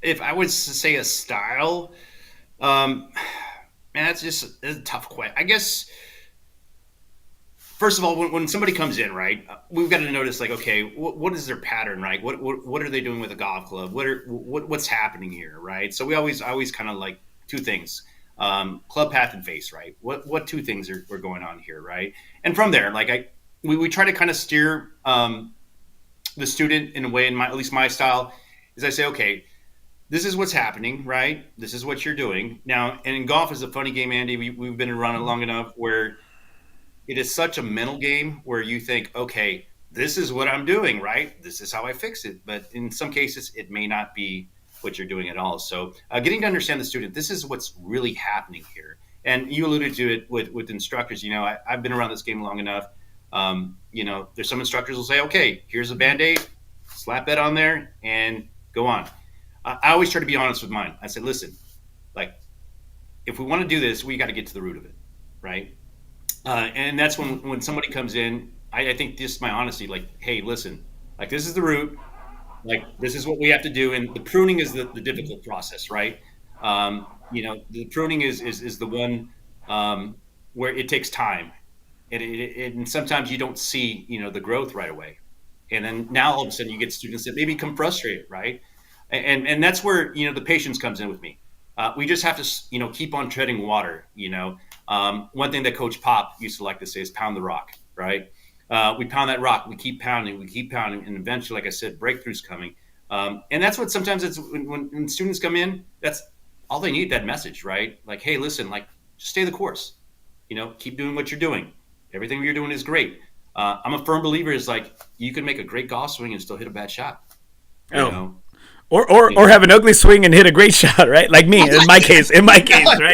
if I was to say a style, man, that's a tough question. I guess, first of all, when somebody comes in, right, we've got to notice, like, okay, what is their pattern, right? What are they doing with a golf club? What's happening here, right? So we always kind of like two things, club path and face, right? What two things are going on here, right? And from there, like we try to kind of steer the student in a way, at least my style, is I say, okay, this is what's happening, right? This is what you're doing. Now, and in golf is a funny game, Andy. We've been around it long enough where it is such a mental game where you think, okay, this is what I'm doing, right? This is how I fix it. But in some cases, it may not be what you're doing at all. So getting to understand the student, this is what's really happening here. And you alluded to it with instructors. I've been around this game long enough. There's some instructors will say, okay, here's a Band-Aid, slap that on there and go on. I always try to be honest with mine. I said, listen, like, if we want to do this, we got to get to the root of it, right? And that's when somebody comes in, I think this is my honesty, like, hey, listen, like, this is the root, like, this is what we have to do. And the pruning is the difficult process, right? The pruning is the one where it takes time. And sometimes you don't see, the growth right away. And then now all of a sudden you get students that maybe become frustrated, right? And that's where, the patience comes in with me. We just have to, keep on treading water. One thing that Coach Pop used to like to say is pound the rock, right? We pound that rock, we keep pounding, and eventually, like I said, breakthroughs coming. And that's what sometimes it's when students come in, that's all they need, that message, right? Like, hey, listen, like, just stay the course. Keep doing what you're doing. Everything you're doing is great. I'm a firm believer is like, you can make a great golf swing and still hit a bad shot. Or have an ugly swing and hit a great shot, right? Like me, in my case, right?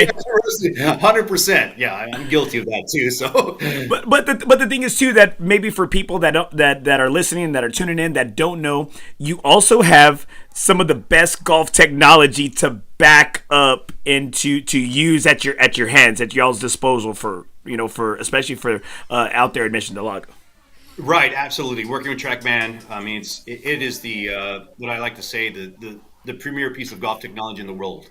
100%. Yeah, I'm guilty of that too. So, but the thing is too that maybe for people that are listening, that are tuning in, that don't know, you also have some of the best golf technology to back up and to use at your hands, at y'all's disposal for especially for out there at Mission Del Lago. Right, absolutely. Working with TrackMan, I mean, it is the what I like to say the premier piece of golf technology in the world,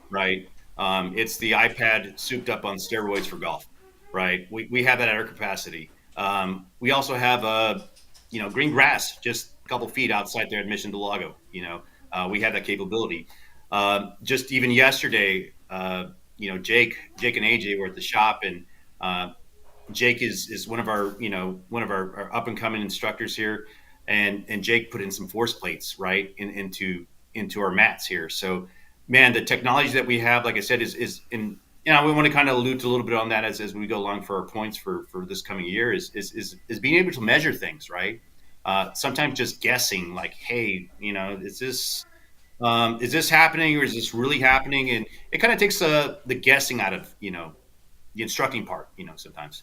right? It's the iPad souped up on steroids for golf, right? We have that at our capacity. We also have green grass just a couple feet outside there at Mission Del Lago. We have that capability. Just even yesterday, Jake and AJ were at the shop, and Jake is one of our up and coming instructors here, and Jake put in some force plates right into our mats here. So, man, the technology that we have, like I said, is in. We want to kind of allude to a little bit on that as we go along for our points for this coming year is being able to measure things, right? Sometimes just guessing, like, hey, is this happening or is this really happening? And it kind of takes the guessing out of the instructing part, sometimes.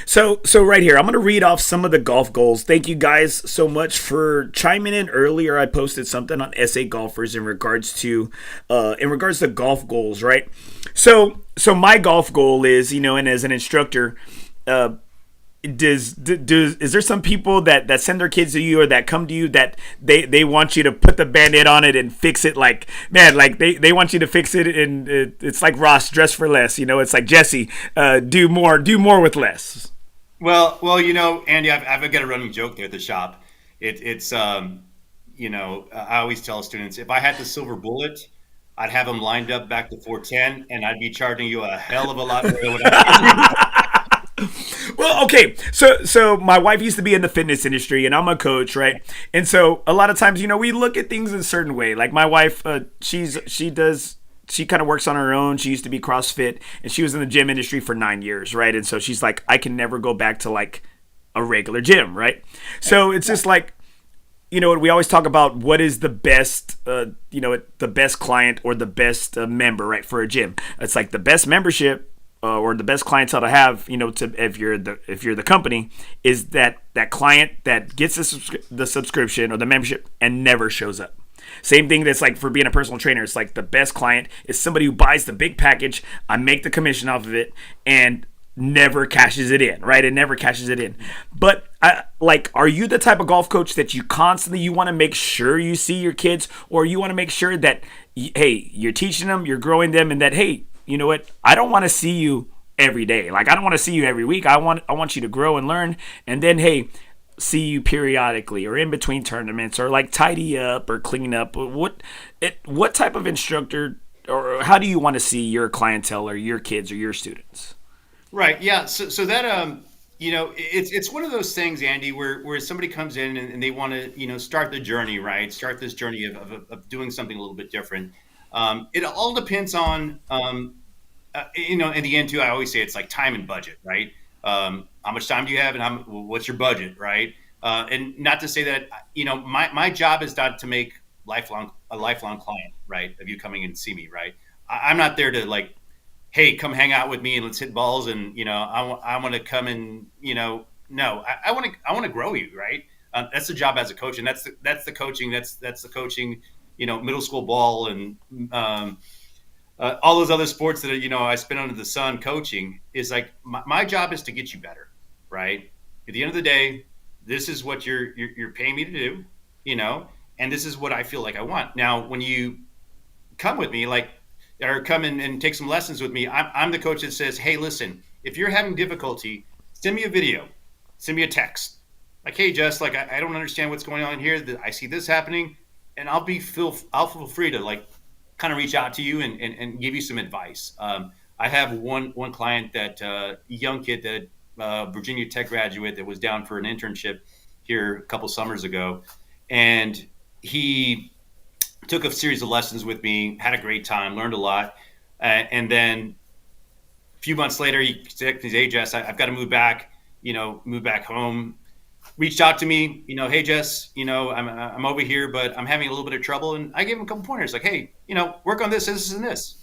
So right here, I'm going to read off some of the golf goals. Thank you guys so much for chiming in earlier. I posted something on SA Golfers in regards to golf goals, right? So my golf goal is, and as an instructor, is there some people that send their kids to you or that come to you that they want you to put the band-aid on it and fix it, like, man, like they want you to fix it, and it's like Ross, dress for less, it's like Jesse, do more with less? Well, Andy, I've got a running joke there at the shop. It's I always tell students, if I had the silver bullet, I'd have them lined up back to 410, and I'd be charging you a hell of a lot more than what Well, okay, so my wife used to be in the fitness industry, and I'm a coach, right? And so a lot of times, we look at things in a certain way. Like my wife, she kind of works on her own. She used to be CrossFit, and she was in the gym industry for 9 years, right? And so she's like, I can never go back to like a regular gym, right? So it's just like, we always talk about what is the best, the best client or the best member, right, for a gym. It's like the best membership or the best clientele to have, if you're the company, is that client that gets the subscription or the membership and never shows up. Same thing that's like for being a personal trainer. It's like the best client is somebody who buys the big package. I make the commission off of it and never cashes it in, right? It never cashes it in. But are you the type of golf coach that you want to make sure you see your kids, or you want to make sure that, hey, you're teaching them, you're growing them, and that, hey, you know what? I don't want to see you every day. Like, I don't want to see you every week. I want you to grow and learn, and then, hey, see you periodically or in between tournaments, or like tidy up or clean up. What type of instructor, or how do you want to see your clientele or your kids or your students? Right. Yeah. So that it's one of those things, Andy, where somebody comes in and they want to start the journey, right? Start this journey of doing something a little bit different. It all depends on in the end too. I always say it's like time and budget, right? How much time do you have, and what's your budget, right? And not to say that my job is not to make a lifelong client, right? Of you coming and see me, right? I'm not there to like, hey, come hang out with me and let's hit balls, and I want to come and no, I want to grow you, right? That's the job as a coach, and that's the coaching. That's the coaching. Middle school ball and all those other sports that I spent under the sun coaching is like my job is to get you better, right? At the end of the day, this is what you're paying me to do, and this is what I feel like I want. Now, when you come with me, or come in and take some lessons with me, I'm the coach that says, hey, listen, if you're having difficulty, send me a video, send me a text. Like, hey, Jess, like, I don't understand what's going on here. I see this happening, and I'll feel free to like kind of reach out to you and give you some advice. I have one client that a young kid that Virginia Tech graduate that was down for an internship here a couple summers ago, and he took a series of lessons with me, had a great time, learned a lot, and then a few months later, he said, "Hey, Jess, I've got to move back home." Reached out to me, hey, Jess, I'm over here, but I'm having a little bit of trouble. And I gave him a couple pointers like, hey, work on this, and this,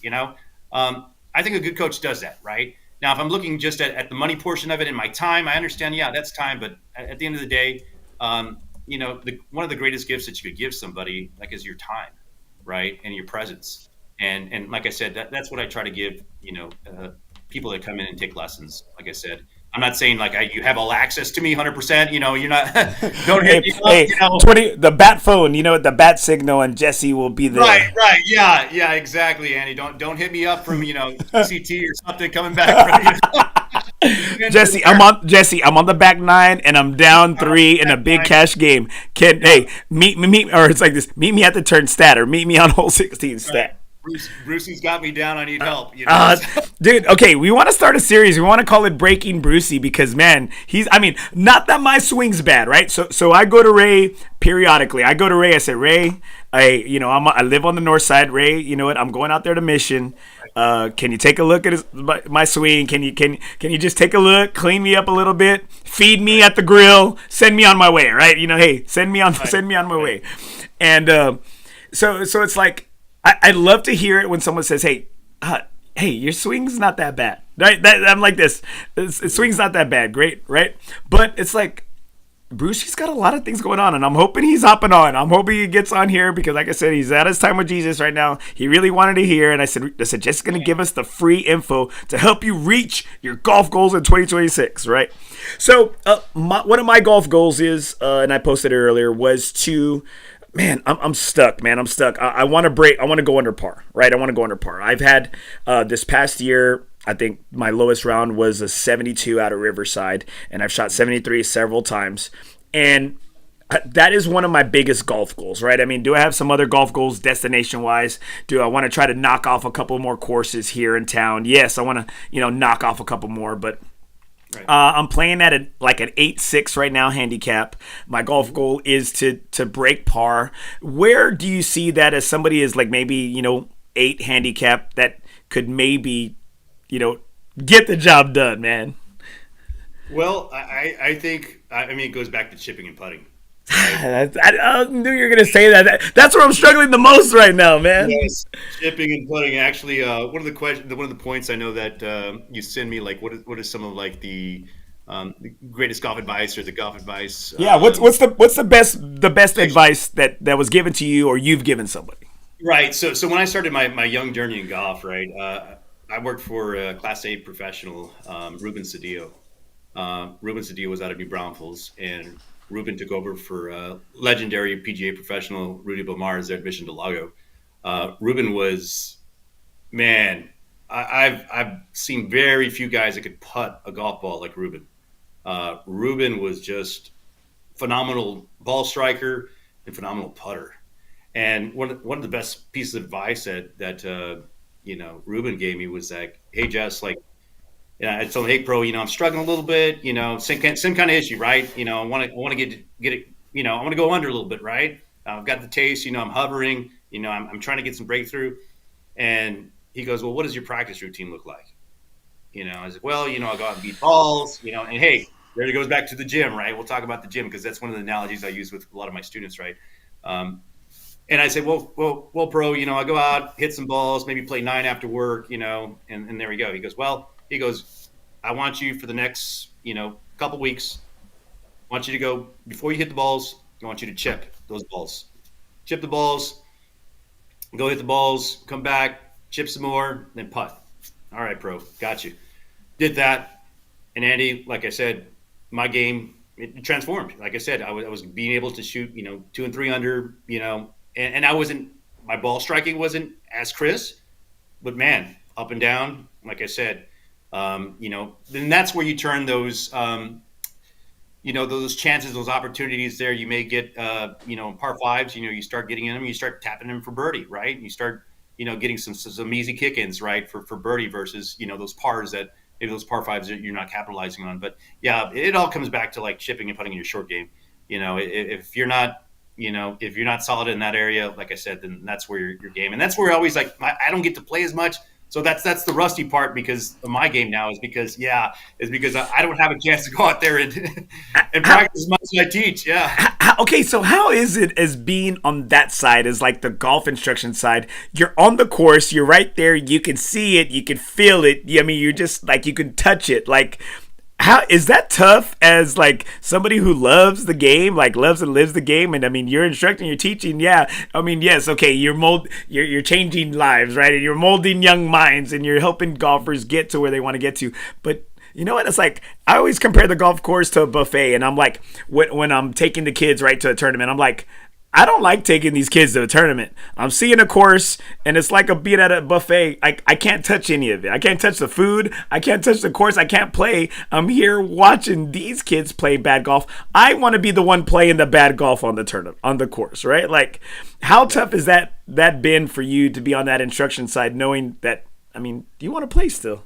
I think a good coach does that, right? Now, if I'm looking just at the money portion of it and my time, I understand, yeah, that's time. But at the end of the day, one of the greatest gifts that you could give somebody like is your time, right? And your presence. And like I said, that's what I try to give, people that come in and take lessons. Like I said, I'm not saying like you have all access to me 100%. You're not. Don't hit me up. 20 the bat phone. The bat signal, and Jesse will be there. Right. Yeah. Exactly, Andy. Don't hit me up from CT or something coming back from Jesse, I'm on the back nine, and I'm down 3 in a big cash game. Meet me, or it's like this. Meet me at the turn stat, or meet me on hole 16 stat. Right. Brucey's got me down. I need help. Dude, okay, we want to start a series. We want to call it Breaking Brucey because, man, not that my swing's bad, right? So I go to Ray periodically. I say, Ray, I live on the north side. Ray, you know what? I'm going out there to Mission. Can you take a look at my swing? Can you just take a look, clean me up a little bit, feed me at the grill, send me on my way, right? Hey, send me on my way. And so it's like, I love to hear it when someone says, hey, your swing's not that bad, right? I'm like this. Swing's not that bad, great, right? But it's like, Brucey's got a lot of things going on, and I'm hoping he's hopping on. I'm hoping he gets on here because, like I said, he's at his time with Jesus right now. He really wanted to hear, and I said, just going to give us the free info to help you reach your golf goals in 2026, right? So, one of my golf goals is, and I posted it earlier, was to man, I'm stuck, man. I'm stuck. I want to break. I want to go under par, right? I want to go under par. I've had this past year, I think my lowest round was a 72 out of Riverside, and I've shot 73 several times. And that is one of my biggest golf goals, right? I mean, do I have some other golf goals destination wise? Do I want to try to knock off a couple more courses here in town? Yes, I want to, knock off a couple more, but right. I'm playing at an 8.6 right now handicap. My golf goal is to break par. Where do you see that as somebody is like maybe 8 handicap that could maybe get the job done, man? Well, I think it goes back to chipping and putting. Right? I knew you were going to say that. That's where I'm struggling the most right now, man. Yes, chipping and putting. Actually, one of the points I know that you send me, like, what is some of like the greatest golf advice or the golf advice? Yeah, what's the best advice that was given to you or you've given somebody? Right. So when I started my young journey in golf, right, I worked for a Class A professional, Ruben Cedillo. Ruben Cedillo was out of New Braunfels, and Ruben took over for legendary PGA professional Rudy Bomars there at Mission del Lago. Ruben was, man, I've seen very few guys that could putt a golf ball like Ruben. Ruben was just phenomenal ball striker and phenomenal putter. And one of the best pieces of advice that Ruben gave me was like, hey, Jess, like, I told him, hey, bro, I'm struggling a little bit, same kind of issue, right? I want to get it, I want to go under a little bit, right? I've got the taste, I'm hovering, I'm trying to get some breakthrough. And he goes, well, what does your practice routine look like? I was like, well, I'll go out and beat balls, and hey, there it goes back to the gym, right? We'll talk about the gym because that's one of the analogies I use with a lot of my students, right? And I said, well, bro, I go out, hit some balls, maybe play 9 after work, and there we go. He goes, I want you for the next, couple weeks, I want you to go, before you hit the balls, I want you to chip those balls. Chip the balls, go hit the balls, come back, chip some more, then putt. All right, bro, got you. Did that. And Andy, like I said, my game, it transformed. Like I said, I was being able to shoot, 2 and 3 under, and I wasn't, my ball striking wasn't as crisp, but man, up and down, like I said, then that's where you turn those, those chances, those opportunities there. You may get, par fives, you start getting in them, you start tapping them for birdie, right? And you start, getting some easy kick-ins, right, for birdie versus, those pars that maybe those par fives that you're not capitalizing on. But yeah, it all comes back to like chipping and putting in your short game. If you're not, if you're not solid in that area, like I said, then that's where your game. And that's where I always like, I don't get to play as much. So that's the rusty part because of my game now is because I don't have a chance to go out there and practice as much as I teach. Yeah. Okay, so how is it as being on that side, as like the golf instruction side? You're on the course, you're right there, you can see it, you can feel it. I mean, you're just like, you can touch it. Like, how is that tough as like somebody who loves the game, like loves and lives the game? And I mean, you're instructing, you're teaching. Yeah. I mean, yes. Okay. You're changing lives, right? And you're molding young minds and you're helping golfers get to where they want to get to. But you know what? It's like, I always compare the golf course to a buffet. And I'm like, when I'm taking the kids right to a tournament, I'm like, I don't like taking these kids to a tournament. I'm seeing a course, and it's like a beat at a buffet. I can't touch any of it. I can't touch the food. I can't touch the course. I can't play. I'm here watching these kids play bad golf. I want to be the one playing the bad golf on the tournament, on the course, right? Like, how tough is that been for you to be on that instruction side, knowing that, I mean, do you want to play still?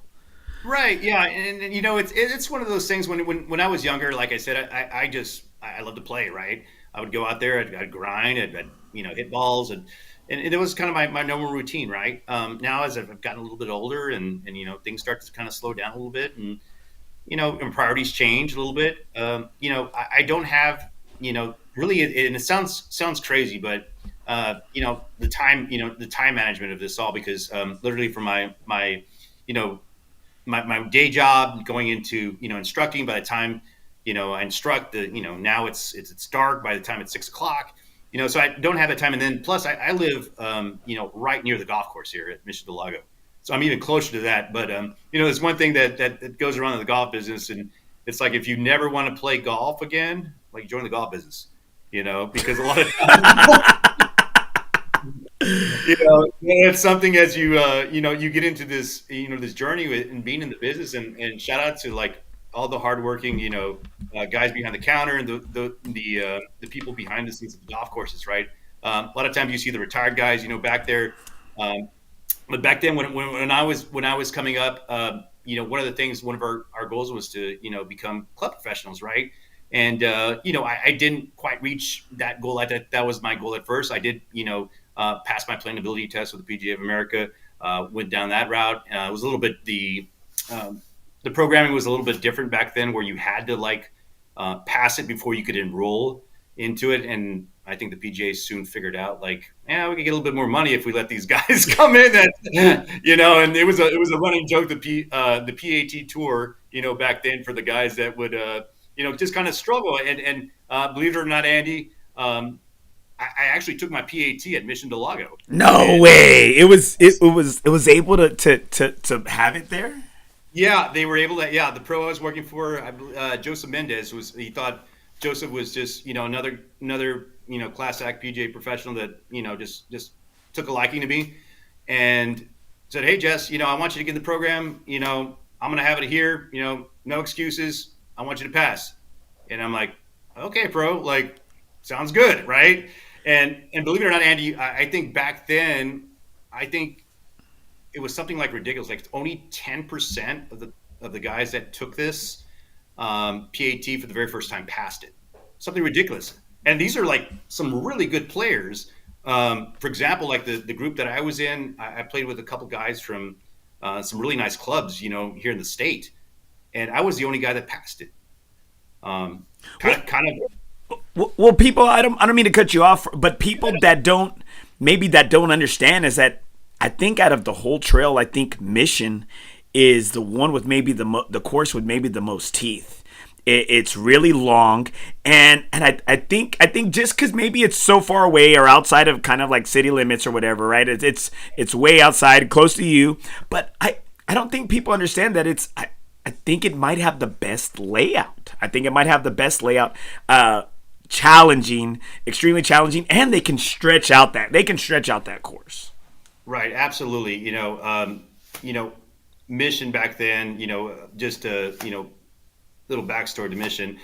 Right. Yeah. And it's one of those things when I was younger, like I said, I love to play, right? I would go out there, I'd grind, I'd hit balls, and it was kind of my normal routine, right? Now as I've gotten a little bit older and things start to kind of slow down a little bit, and and priorities change a little bit. I don't have really, and it sounds crazy, but the time management of this all, because literally from my day job going into instructing, by the time I instruct now it's dark by the time it's 6 o'clock, so I don't have that time. And then plus I live, right near the golf course here at Mission del Lago. So I'm even closer to that. But, there's one thing that goes around in the golf business, and it's like, if you never want to play golf again, like, join the golf business, because a lot of times, it's something as you get into this, this journey and being in the business, and shout out to like all the hardworking, guys behind the counter and the people behind the scenes of the golf courses, right? A lot of times you see the retired guys, back there. But back then, when I was coming up, one of the things, one of our goals was to, become club professionals, right? And I didn't quite reach that goal. That was my goal at first. I did, pass my playing ability test with the PGA of America. Went down that route. It was a little bit the programming was a little bit different back then, where you had to pass it before you could enroll into it. And I think the PGA soon figured out, we could get a little bit more money if we let these guys come in. And, and it was a running joke, the PAT tour, back then, for the guys that would, just kind of struggle. And believe it or not, Andy, I actually took my PAT at Mission del Lago. No way! It was able to have it there. Yeah, they were able to. Yeah, the pro I was working for, Joseph Mendez, he thought Joseph was just another class act PGA professional that just took a liking to me, and said, "Hey Jess, I want you to get in the program. I'm gonna have it here. No excuses. I want you to pass." And I'm like, "Okay, pro. Sounds good, right?" And believe it or not, Andy, I think back then, it was something ridiculous. Only 10% of the guys that took this PAT for the very first time passed it. Something ridiculous. And these are some really good players. For example, the group that I was in, I played with a couple guys from some really nice clubs, here in the state, and I was the only guy that passed it. Well, people, I don't mean to cut you off, but people that don't understand is that I think out of the whole trail, I think Mission is the one with maybe the course with maybe the most teeth. It's really long, and I think just because maybe it's so far away or outside of kind of city limits or whatever, right? It's way outside, close to you, but I don't think people understand that I think it might have the best layout. Challenging, extremely challenging, and they can stretch out that course. Right, absolutely. Mission back then, just a little backstory to Mission.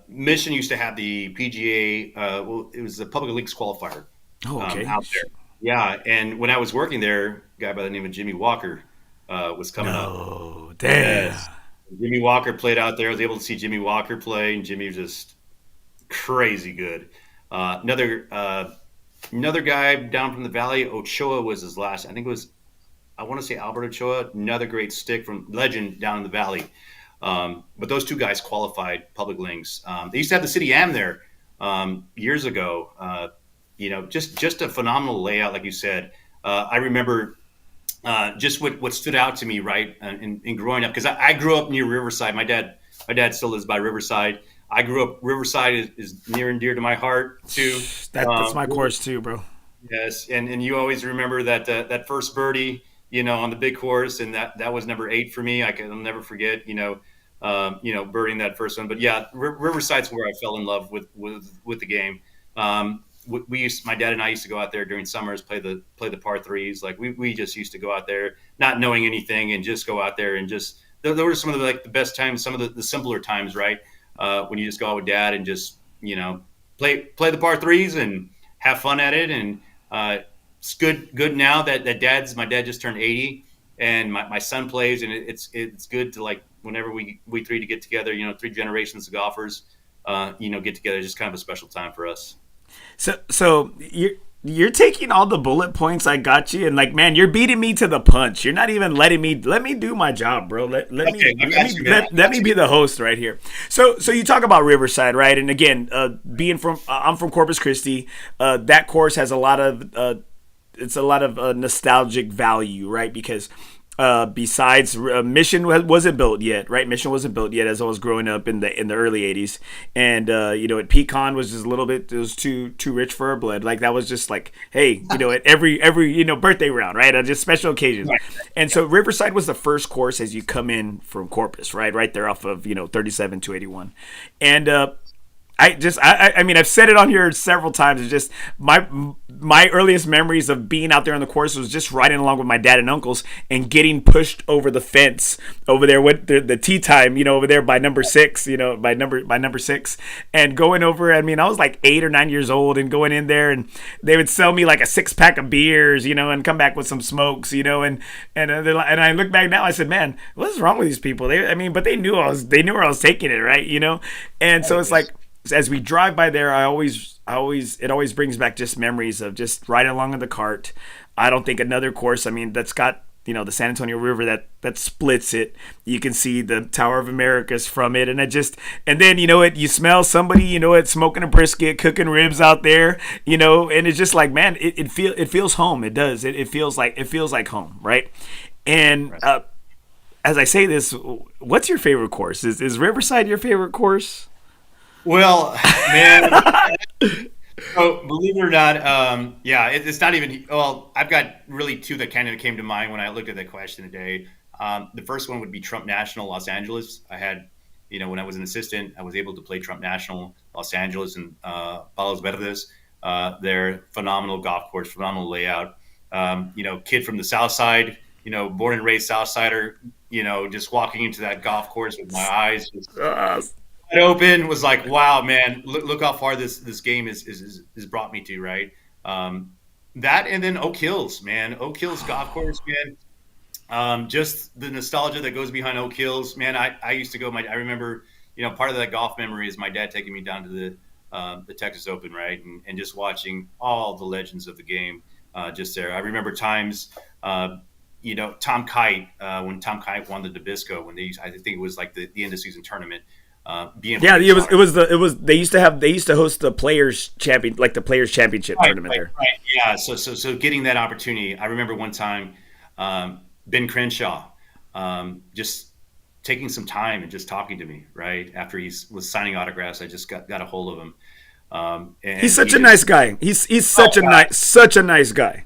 Mission used to have the PGA. It was the Public Links qualifier. Oh, okay. Out there. Yeah, and when I was working there, a guy by the name of Jimmy Walker was coming up. Oh, damn. Yes. Jimmy Walker played out there. I was able to see Jimmy Walker play, and Jimmy was just crazy good. Another guy down from the valley, Ochoa was his last. I want to say Albert Ochoa, another great stick from legend down in the valley. But those two guys qualified public links. They used to have the City Am there years ago. Just a phenomenal layout, like you said. I remember just what stood out to me, right, in growing up, because I grew up near Riverside. My dad still lives by Riverside. I grew up. Riverside is near and dear to my heart too. That's my course too, bro. Yes, and you always remember that first birdie, on the big course, and that was number 8 for me. I'll never forget, birding that first one. But yeah, Riverside's where I fell in love with the game. My dad and I used to go out there during summers, play the par threes. We just used to go out there, not knowing anything, and just go out there and just. There were some of the best times, some of the simpler times, right? When you just go out with dad and just play the par threes and have fun at it. And it's good now that my dad just turned 80, and my son plays, and it's good to whenever we three to get together, 3 generations of golfers, get together. Just kind of a special time for us. So you're taking all the bullet points I got you, and man, you're beating me to the punch. You're not even let me do my job, bro. Let me be the host right here. So you talk about Riverside, right? And again, I'm from Corpus Christi. That course has a lot of nostalgic value, right? Because besides Mission wasn't built yet, right? Mission wasn't built yet as I was growing up in the early '80s, and at Pecan was just a little bit. It was too rich for our blood. Like that was just like, hey, at every birthday round, right? On just special occasions. Right. And so Riverside was the first course as you come in from Corpus, right there off of 37-281, and I mean, I've said it on here several times. It's just my earliest memories of being out there on the course was just riding along with my dad and uncles and getting pushed over the fence over there with the tea time, over there by number 6, by number 6, and going over. I mean, I was like 8 or 9 years old and going in there, and they would sell me like a 6-pack of beers, and come back with some smokes, and I look back now, I said, man, what's wrong with these people? But they knew where I was taking it, right, and so it's like, as we drive by there, it always brings back just memories of just riding along in the cart. I don't think another course, that's got, the San Antonio River that splits it. You can see the Tower of Americas from it. And then, you smell somebody, smoking a brisket, cooking ribs out there, and it's just like, man, it feels home. It does. It feels like home. Right. And, as I say this, what's your favorite course? Is Riverside your favorite course? Well, man, so believe it or not, it's not even. Well, I've got really two that kind of came to mind when I looked at that question today. The first one would be Trump National, Los Angeles. I had, when I was an assistant, I was able to play Trump National, Los Angeles, and Palos Verdes. They're phenomenal golf course, phenomenal layout. Kid from the South Side, born and raised South Sider, just walking into that golf course with my eyes just open, was like, wow, man, look how far this game is brought me to, right? That, and then Oak Hills, man. Oak Hills golf course, man. Just the nostalgia that goes behind Oak Hills, man. I used to go, I remember, part of that golf memory is my dad taking me down to the Texas Open, right? And just watching all the legends of the game just there. I remember times, Tom Kite, when Tom Kite won the Nabisco, I think it was like the end of season tournament. They used to host the players championship tournament there. Right. Yeah. So getting that opportunity, I remember one time, Ben Crenshaw, just taking some time and just talking to me right after he was signing autographs. I just got a hold of him. And he's such a nice guy. He's such a nice guy.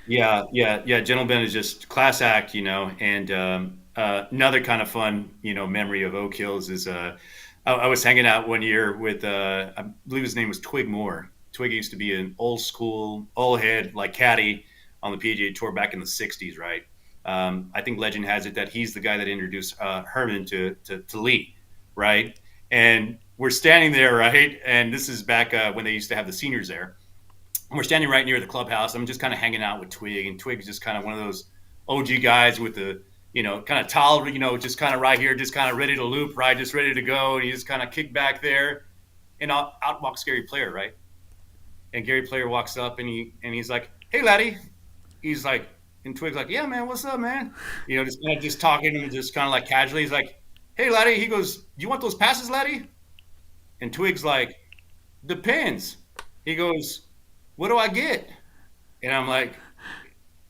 Yeah. Gentleman is just class act, and another kind of fun, memory of Oak Hills is I was hanging out one year with I believe his name was Twig Moore. Twig used to be an old school, old head like caddy on the PGA Tour back in the '60s, right? I think legend has it that he's the guy that introduced Herman to Lee, right? And we're standing there, right? And this is back when they used to have the seniors there. And we're standing right near the clubhouse. I'm just kind of hanging out with Twig, and Twig's just kind of one of those OG guys with the kind of tall, just kind of right here, just kind of ready to loop, right? Just ready to go. And he just kind of kicked back there, and out walks Gary Player, right? And Gary Player walks up and he's like, "Hey, laddie." He's like, and Twig's like, "Yeah, man, what's up, man?" Just kind of just talking and just kind of like casually. He's like, "Hey, laddie." He goes, "Do you want those passes, laddie?" And Twig's like, "Depends." He goes, "What do I get?" And I'm like,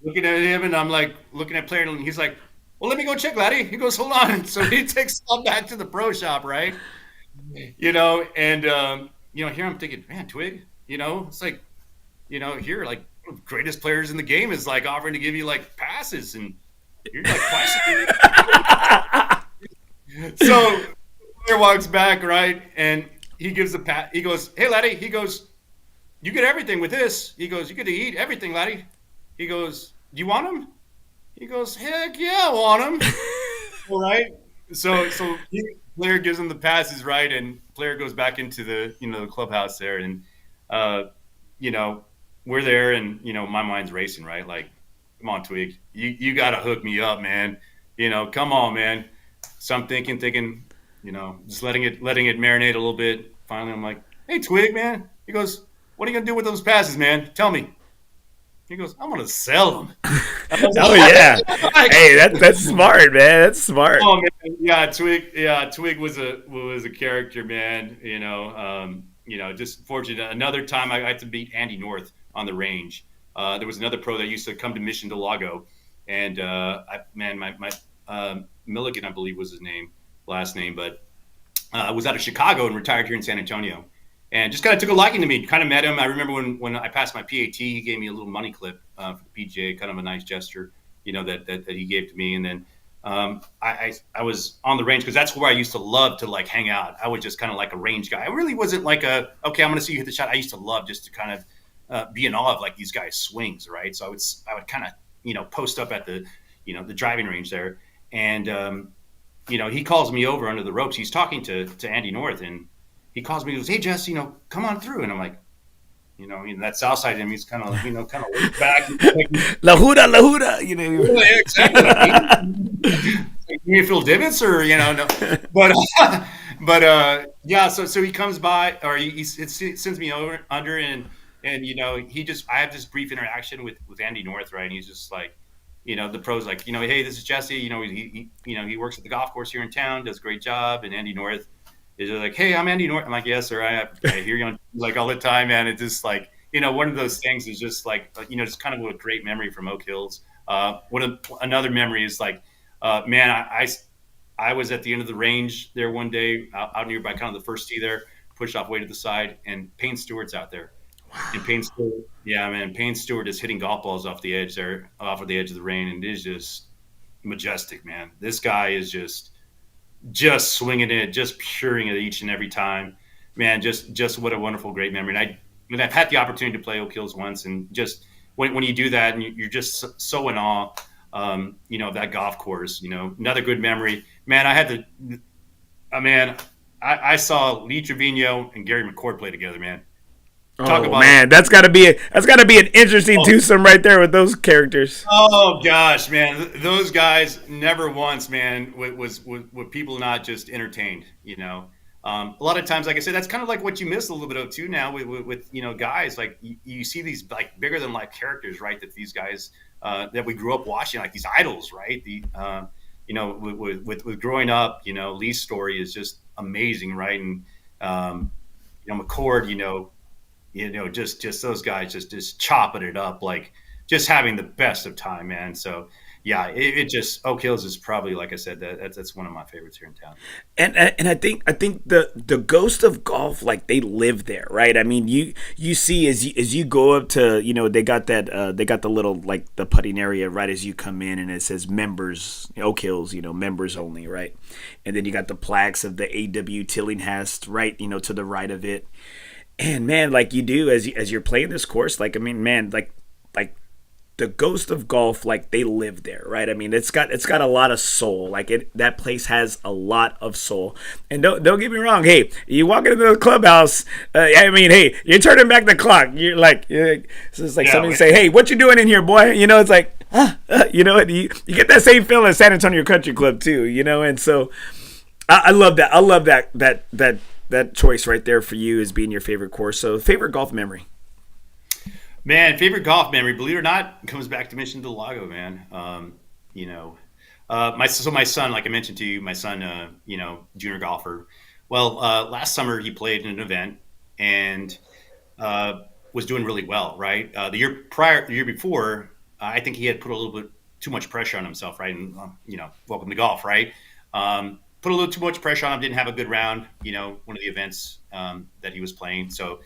looking at him, and I'm like looking at Player, and he's like, "Well, let me go check, laddie." He goes, "Hold on." So he takes off back to the pro shop, right? And here I'm thinking, man, Twig, it's like, here, like, greatest players in the game is like offering to give you like passes, and you're like questioning. So player walks back, right? And he gives the pass. He goes, "Hey, laddie." He goes, "You get everything with this." He goes, "You get to eat everything, laddie." He goes, "You want them?" He goes, "Heck yeah, I want him." All right. So Player gives him the passes, right? And Player goes back into the, the clubhouse there. And, we're there, and, my mind's racing, right? Like, come on, Twig, you got to hook me up, man. Come on, man. So I'm thinking, just letting it marinate a little bit. Finally, I'm like, "Hey, Twig, man." He goes, "What are you going to do with those passes, man? Tell me." He goes, "I'm going to sell them." Oh, yeah. Hey, that's smart, man. That's smart. Oh, man. Yeah, Twig was a character, man. Just fortunate. Another time I got to beat Andy North on the range. There was another pro that used to come to Mission del Lago, And my Milligan, I believe, was his last name, but was out of Chicago and retired here in San Antonio, and just kind of took a liking to me. Kind of met him. I remember when I passed my PAT, he gave me a little money clip for the PGA, kind of a nice gesture, that he gave to me. And then I was on the range because that's where I used to love to like hang out. I was just kind of like a range guy. I really wasn't like okay, I'm going to see you hit the shot. I used to love just to kind of be in awe of like these guys' swings, right? So I would kind of post up at the the driving range there, and he calls me over under the ropes. He's talking to Andy North, and he calls me. He goes, "Hey, Jess, come on through." And I'm like, that south side of him, he's kind of laid back. La Huda, Yeah, exactly. You feel divots, or no, but yeah. So he comes by, or he sends me over under, and I have this brief interaction with Andy North, right? And he's just like, the pros like, hey, this is Jesse. He works at the golf course here in town, does a great job. And Andy North is like, hey, I'm Andy North. I'm like, yes, sir. I hear you on like all the time, man. It's just like, one of those things is just like, just kind of a great memory from Oak Hills. Another memory is like, man, I was at the end of the range there one day out nearby, kind of the first tee there, pushed off way to the side, and Payne Stewart's out there. And Payne Stewart is hitting golf balls off the edge there, off of the edge of the rain, and it is just majestic, man. This guy is just swinging it, just puring it each and every time, man. Just what a wonderful, great memory. And I've had the opportunity to play Oak Hills once, and just when you do that, and you're just so in awe, of that golf course. Another good memory, man. I saw Lee Trevino and Gary McCord play together, man. Man, that's got to be an interesting twosome right there with those characters. Oh gosh, man, those guys never once, man, were people not just entertained. A lot of times, like I said, that's kind of like what you miss a little bit of too now with guys like you see these like bigger than life characters, right? That these guys that we grew up watching, like these idols, right? With growing up, Lee's story is just amazing, right? And McCord, just those guys just chopping it up, like just having the best of time, man. So yeah, it just Oak Hills is probably, like I said, that's one of my favorites here in town. And I think the ghost of golf, like they live there, right? I mean, you see as you go up to, they got the little like the putting area right as you come in, and it says members, Oak Hills, members only, right? And then you got the plaques of the AW Tillinghast, right, to the right of it. And man, like you do as you're playing this course, like I mean, man, like the ghost of golf, like they live there, right? I mean, it's got a lot of soul. Like that place has a lot of soul. And don't get me wrong. Hey, you walk into the clubhouse. I mean, hey, you're turning back the clock. You're like so it's like somebody say, hey, what you doing in here, boy? It's like, you get that same feeling at San Antonio Country Club too, And so I love that. I love that choice right there for you as being your favorite course. So favorite golf memory. Man, favorite golf memory, believe it or not, comes back to Mission del Lago, man. My son, like I mentioned to you, my son, junior golfer. Well, last summer he played in an event and was doing really well, right? The year before, I think he had put a little bit too much pressure on himself, right? And welcome to golf, right? Put a little too much pressure on him, didn't have a good round, one of the events that he was playing. So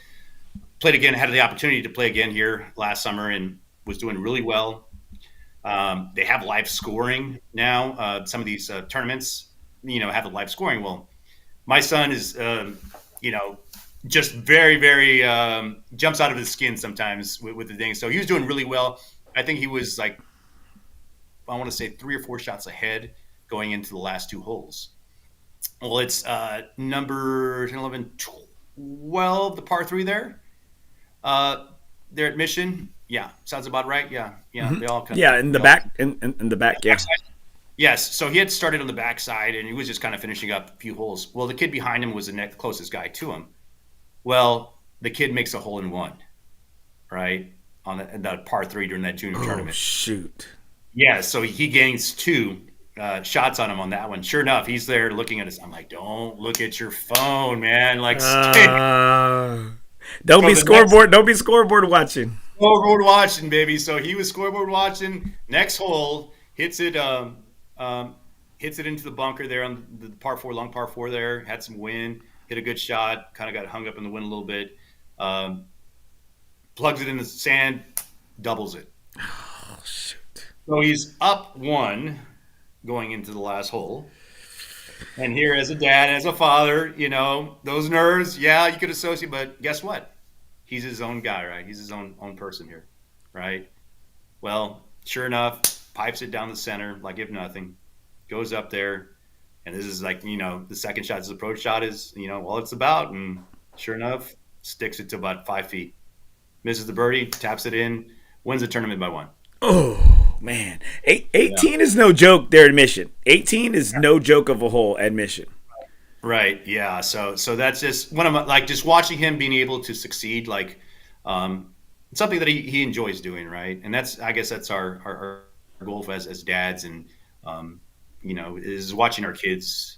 played again, had the opportunity to play again here last summer and was doing really well. They have live scoring now. Some of these tournaments, have the live scoring. Well, my son is, just very, very jumps out of his skin sometimes with the thing. So he was doing really well. I think he was like, I want to say 3 or 4 shots ahead going into the last 2 holes. Well, it's number 10, 11, 12, the par 3 there. They're at Mission. Yeah, sounds about right. Yeah. Mm-hmm. They all in the back. In the back, yeah. Yes, so he had started on the backside, and he was just kind of finishing up a few holes. Well, the kid behind him was the next closest guy to him. Well, the kid makes a hole-in-one, right, on that par 3 during that junior tournament. Oh, shoot. Yeah, so he gains 2 shots on him on that one. Sure enough, he's there looking at us. I'm like, don't look at your phone, man. Like, don't be scoreboard watching. scoreboard watching, baby. So he was scoreboard watching. Next hole, hits it into the bunker there on the par four, long par four there. Had some wind, hit a good shot, kind of got hung up in the wind a little bit. Plugs it in the sand, doubles it. Oh, shoot. So he's up one going into the last hole. And here, as a dad, as a father, those nerves, yeah, you could associate, but guess what? He's his own guy, right? He's his own person here, right? Well, sure enough, pipes it down the center like if nothing, goes up there, and this is like, the second shot, his approach shot is, all it's about, and sure enough, sticks it to about 5 feet. Misses the birdie, taps it in, wins the tournament by 1. Oh, man. 18 is no joke, their admission. 18 is no joke of a hole admission. Right. Yeah. So that's just one of my, like, just watching him being able to succeed, like, something that he enjoys doing. Right. And I guess that's our goal as dads, and, is watching our kids,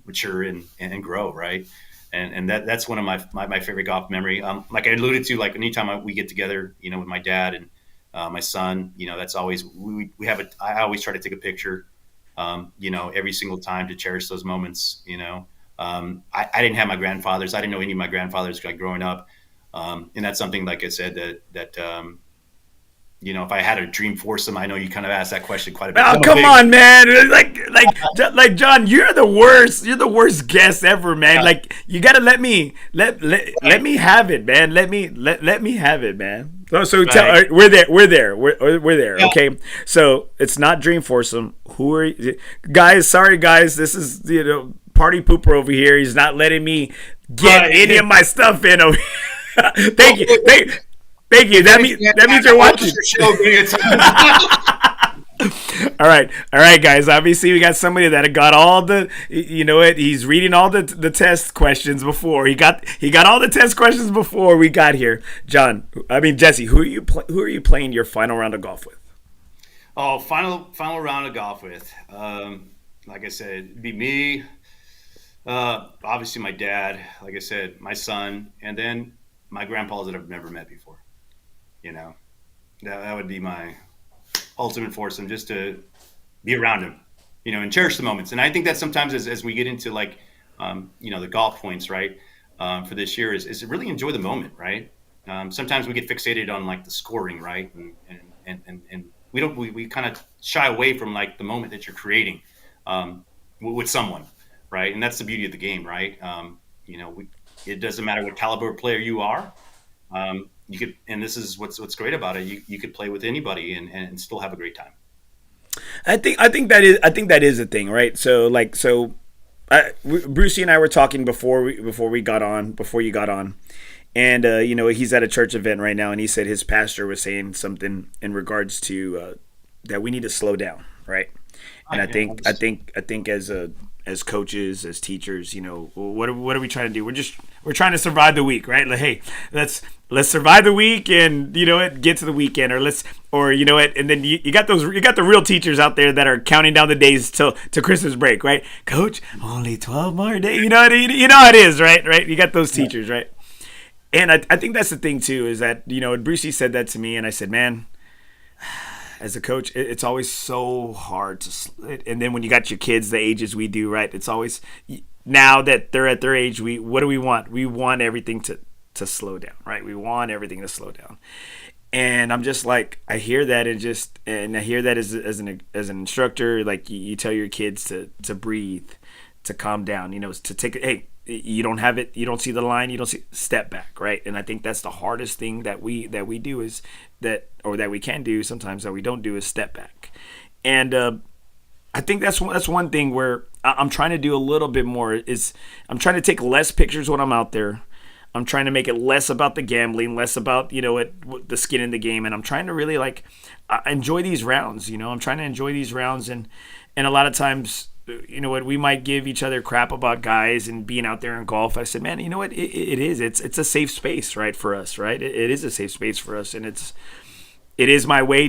mature and grow. Right. And that's one of my favorite golf memory. Like I alluded to, like anytime we get together, with my dad and my son, that's always, I always try to take a picture, every single time to cherish those moments. I didn't have my grandfathers. I didn't know any of my grandfathers growing up. And that's something, like I said, that if I had a dream foursome, I know you kind of asked that question quite a bit. Oh, come on, man. Like John, you're the worst. You're the worst guest ever, man. Like, you got to let me have it, man. Let me have it, man. So Right. we're there. Yeah. Okay. So it's not dream foursome. Who are you? Guys, sorry guys. This is, party pooper over here. He's not letting me get Right. any of my stuff in over here. Thank you. Thank you. That means you're watching. All right, guys. Obviously, we got somebody that got all the. He's reading all the test questions before he got all the test questions before we got here. Jesse, who are you playing your final round of golf with? Oh, final round of golf with. Like I said, it'd be me. Obviously, my dad. Like I said, my son, and then my grandpas that I've never met before. That would be my ultimate foursome, just to be around him, and cherish the moments. And I think that sometimes as we get into like, the golf points, right, for this year is really enjoy the moment, right? Sometimes we get fixated on like the scoring, right, and we kind of shy away from like the moment that you're creating with someone, right? And that's the beauty of the game, right? It doesn't matter what caliber of player you are. You could, and this is what's great about it. You could play with anybody and still have a great time. I think that is a thing, right? So Brucey and I were talking before you got on, and he's at a church event right now, and he said his pastor was saying something in regards to that we need to slow down, right? And I think as coaches, as teachers, what are we trying to do? We're trying to survive the week, right? Like, hey, let's survive the week and get to the weekend, and then you got the real teachers out there that are counting down the days to Christmas break, right? Coach, only 12 more days. You know how it is, right? You got those teachers, right? And I think that's the thing too, is that Brucey said that to me, and I said, man, as a coach, it's always so hard to. And then when you got your kids the ages we do, right? It's always, now that they're at their age, what do we want? We want everything to slow down, right? We want everything to slow down. And I'm just like, I hear that and I hear that as an instructor, like you tell your kids to breathe, to calm down, to take it. Hey, you don't have it, you don't see the line, you don't see, step back, right? And I think that's the hardest thing that we do is that, or that we can do sometimes that we don't do, is step back. And I think that's one thing where I'm trying to do a little bit more, is I'm trying to take less pictures when I'm out there. I'm trying to make it less about the gambling, less about the skin in the game, and I'm trying to really enjoy these rounds. I'm trying to enjoy these rounds, and a lot of times, we might give each other crap about guys and being out there in golf. I said, man, it's a safe space, right, for us, right? It is a safe space for us, and it is my way.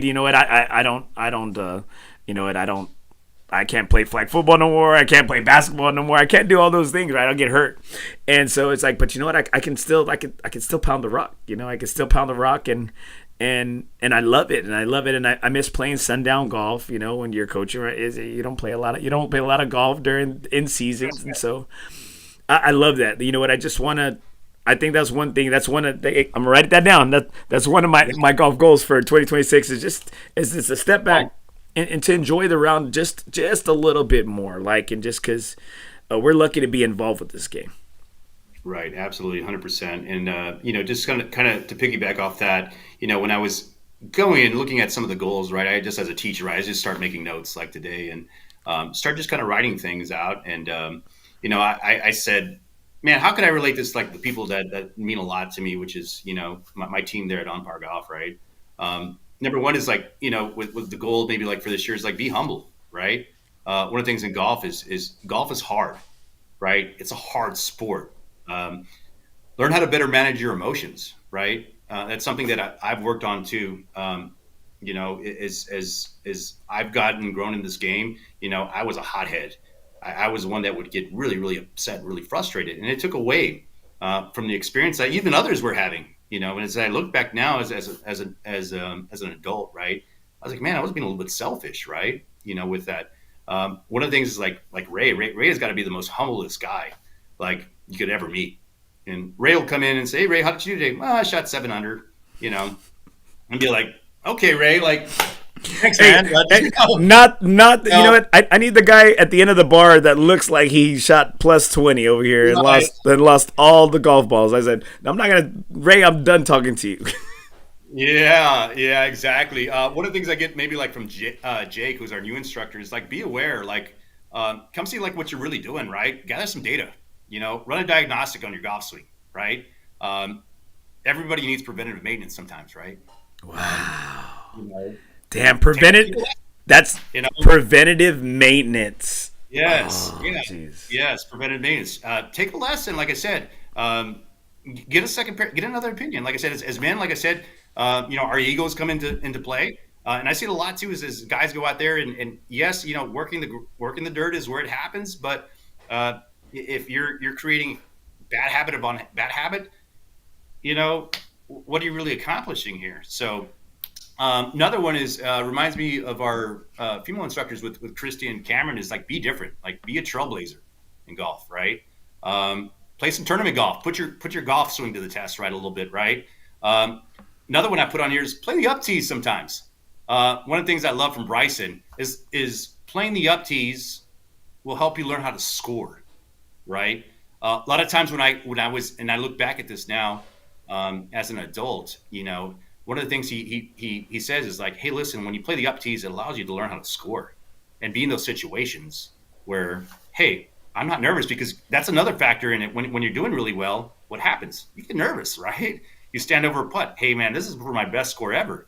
I can't play flag football no more. I can't play basketball no more. I can't do all those things, right? I'll get hurt. And so it's like, but you know what? I can still pound the rock. I can still pound the rock, and and I love it, and I miss playing sundown golf. You know, when you're coaching, right? You don't play a lot of golf during in seasons, and so I love that. You know what? I just want to. I think that's one thing. That's one of the, I'm gonna write that down. That's one of my golf goals for 2026 is just a step back and to enjoy the round just a little bit more. Like, and just because we're lucky to be involved with this game. Right, absolutely, 100%. And just kind of to piggyback off that, when I was going and looking at some of the goals, right, I just as a teacher, right, I just start making notes like today and start just kind of writing things out. And I said, man, how can I relate this to, like, the people that mean a lot to me, which is my team there at On Par Golf, right? Number one is like with the goal maybe like for this year is like be humble, right? One of the things in golf is golf is hard, right? It's a hard sport. Learn how to better manage your emotions, right? That's something that I've worked on too. As I've gotten and grown in this game, I was a hothead. I was one that would get really, really upset, really frustrated, and it took away from the experience that even others were having. And as I look back now as an adult, right, I was like, man, I was being a little bit selfish, right? With that. One of the things is like Ray has got to be the most humblest guy like you could ever meet. And Ray will come in and say, hey, Ray, how did you do today? Well, I shot 7 under, and be like, okay, Ray, like, thanks, man. Not you know what? I need the guy at the end of the bar that looks like he shot plus 20 over here and lost all the golf balls. I said, I'm not gonna, Ray, I'm done talking to you. Yeah, exactly. One of the things I get maybe like from Jake, who's our new instructor, is like, be aware, like, come see like what you're really doing, right? Gather some data, run a diagnostic on your golf swing, right? Everybody needs preventative maintenance sometimes, right? Wow. Damn, that's preventative maintenance. Yes. Yes. Preventative maintenance. Take a lesson. Like I said, get another opinion. Like I said, as men, like I said, our egos come into play. And I see it a lot too, is guys go out there and yes, working the dirt is where it happens. But if you're creating bad habit, what are you really accomplishing here? So another one is reminds me of our female instructors with Christy and Cameron is like be different, like be a trailblazer in golf, right? Play some tournament golf, put your golf swing to the test, right, a little bit, right? Another one I put on here is play the up tees sometimes. One of the things I love from Bryson is playing the up tees will help you learn how to score, right? A lot of times when I was, and I look back at this now as an adult, one of the things he says is like, hey, listen, when you play the up tees, it allows you to learn how to score and be in those situations where, hey, I'm not nervous, because that's another factor in it. When you're doing really well, what happens? You get nervous, right? You stand over a putt. Hey, man, this is for my best score ever.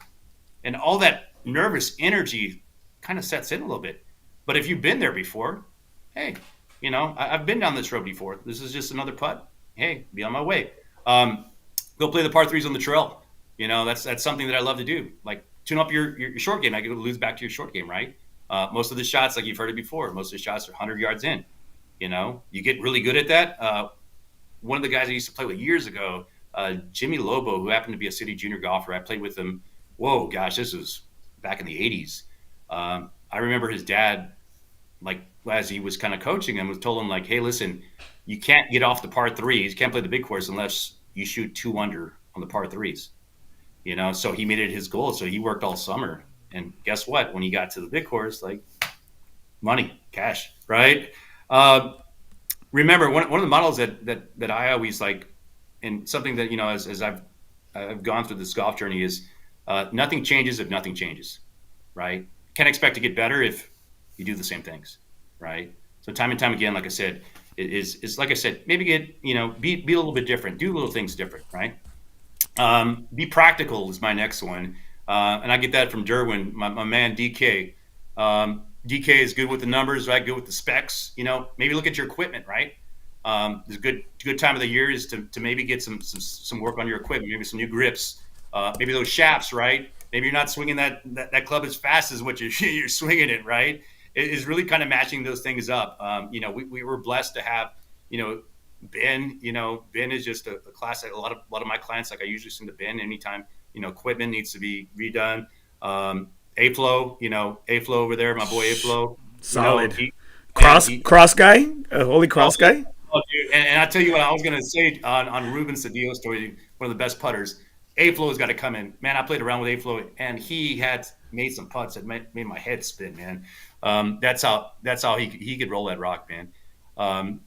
And all that nervous energy kind of sets in a little bit. But if you've been there before, hey, I've been down this road before. This is just another putt. Hey, be on my way. Go play the par threes on the trail. That's something that I love to do. Like tune up your short game. I could lose back to your short game, right? Most of the shots, like you've heard it before, most of the shots are 100 yards in. You get really good at that. One of the guys I used to play with years ago, Jimmy Lobo, who happened to be a city junior golfer. I played with him. Whoa, gosh, this was back in the 80s. I remember his dad, like as he was kind of coaching him, was told him like, hey, listen, you can't get off the par threes. You can't play the big course unless you shoot 2 under on the par threes. So he made it his goal. So he worked all summer. And guess what? When he got to the big course, like money, cash, right? Remember, one of the models that I always like, and something that, as I've gone through this golf journey is nothing changes if nothing changes, right? Can't expect to get better if you do the same things, right? So time and time again, like I said, it's like I said, maybe get, be a little bit different, do little things different, right? Be practical is my next one. And I get that from Derwin, my man, DK. DK is good with the numbers, right? Good with the specs, maybe look at your equipment, right? There's a good time of the year is to maybe get some work on your equipment, maybe some new grips, maybe those shafts, right? Maybe you're not swinging that club as fast as what you're swinging it, right? It is really kind of matching those things up. We were blessed to have, Ben. Ben is just a classic. A lot of my clients, like I usually send to Ben anytime equipment needs to be redone. A-Flow, A-Flow over there, my boy A-Flow, Solid. he, man, Cross guy, a holy cross oh, guy. oh, dude. And I tell you what, I was going to say on Ruben Cedillo's story, one of the best putters. A-Flow's got to come in. Man, I played around with A-Flow, and he had made some putts that made my head spin, man. That's how he could roll that rock, man.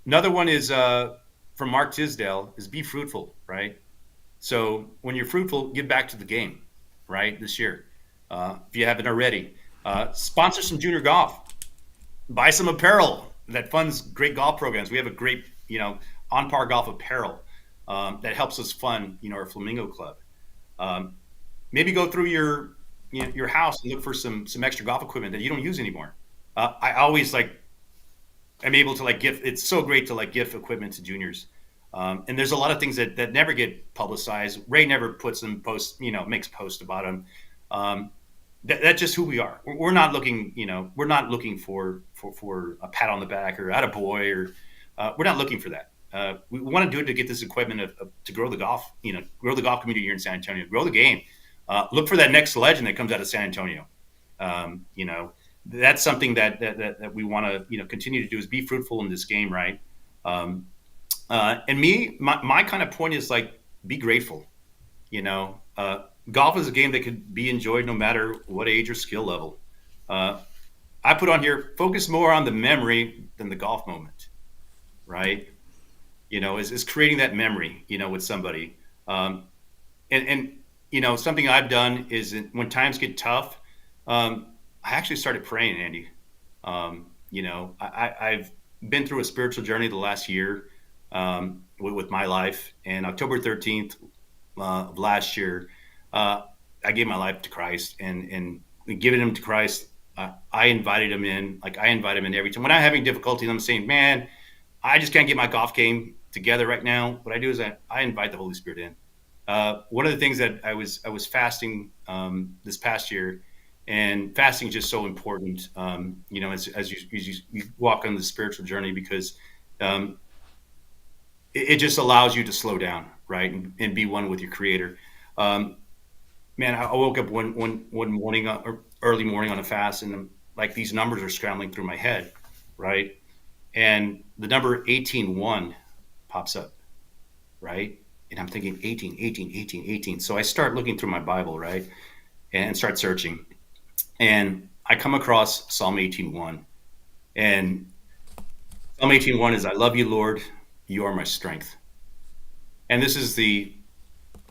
Another one is from Mark Tisdale is be fruitful, right? So when you're fruitful, give back to the game, right? This year, if you haven't already, sponsor some junior golf, buy some apparel that funds great golf programs. We have a great, on par golf apparel that helps us fund, our Flamingo Club. Maybe go through your house and look for some extra golf equipment that you don't use anymore. I always I'm able to gift. It's so great to gift equipment to juniors. And there's a lot of things that never get publicized. Ray never puts them makes posts about them. That's just who we are. We're not looking, we're not looking for a pat on the back or attaboy or we're not looking for that. We want to do it to get this equipment to grow the golf, grow the golf community here in San Antonio, grow the game. Look for that next legend that comes out of San Antonio. That's something that we want to, continue to do is be fruitful in this game, right? And my kind of point is be grateful. Golf is a game that could be enjoyed no matter what age or skill level. I put on here, focus more on the memory than the golf moment, right? Is creating that memory, with somebody. And something I've done is when times get tough, I actually started praying, Andy. I've been through a spiritual journey the last year with my life. And October 13th of last year, I gave my life to Christ, and giving him to Christ, I invited him in. I invite him in every time when I'm having difficulties. I'm saying, man, I just can't get my golf game together right now. What I do is I invite the Holy Spirit in. One of the things that I was fasting this past year, and fasting is just so important, as you walk on the spiritual journey, because it just allows you to slow down, right, and be one with your Creator. Man, I woke up one morning, or early morning on a fast, and these numbers are scrambling through my head, right? And the number 18:1 pops up, right? And I'm thinking 18, 18, 18, 18. So I start looking through my Bible, right, and start searching. And I come across Psalm 18:1. And Psalm 18:1 is, I love you, Lord, you are my strength. And this is the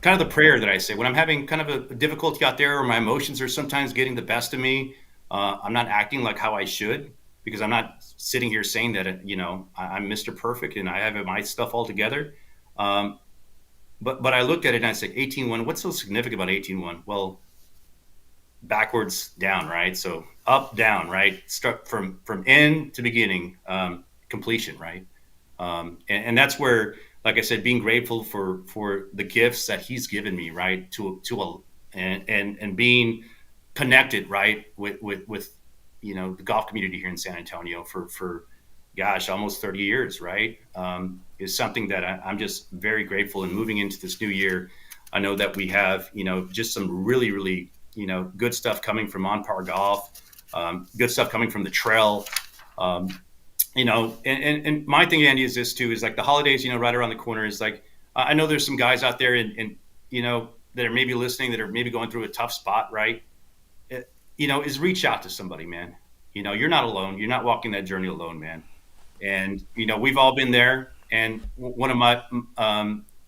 kind of the prayer that I say when I'm having kind of a difficulty out there, or my emotions are sometimes getting the best of me. I'm not acting like how I should, because I'm not sitting here saying that, I'm Mr. Perfect and I have my stuff all together. But I looked at it and I said, 18:1, what's so significant about 18:1? Well, backwards down, right? So up, down, right? Start from end to beginning, completion, right? And that's where, like I said, being grateful for the gifts that he's given me, right? And being connected, right, with the golf community here in San Antonio for gosh, almost 30 years, right? Is something that I'm just very grateful. And moving into this new year, I know that we have, just some really, really, good stuff coming from On Par Golf, good stuff coming from the trail. And my thing, Andy, is this too, is the holidays, right around the corner, is I know there's some guys out there and that are maybe listening, that are maybe going through a tough spot, right? Is reach out to somebody, man. You're not alone. You're not walking that journey alone, man. And, we've all been there. And one of my,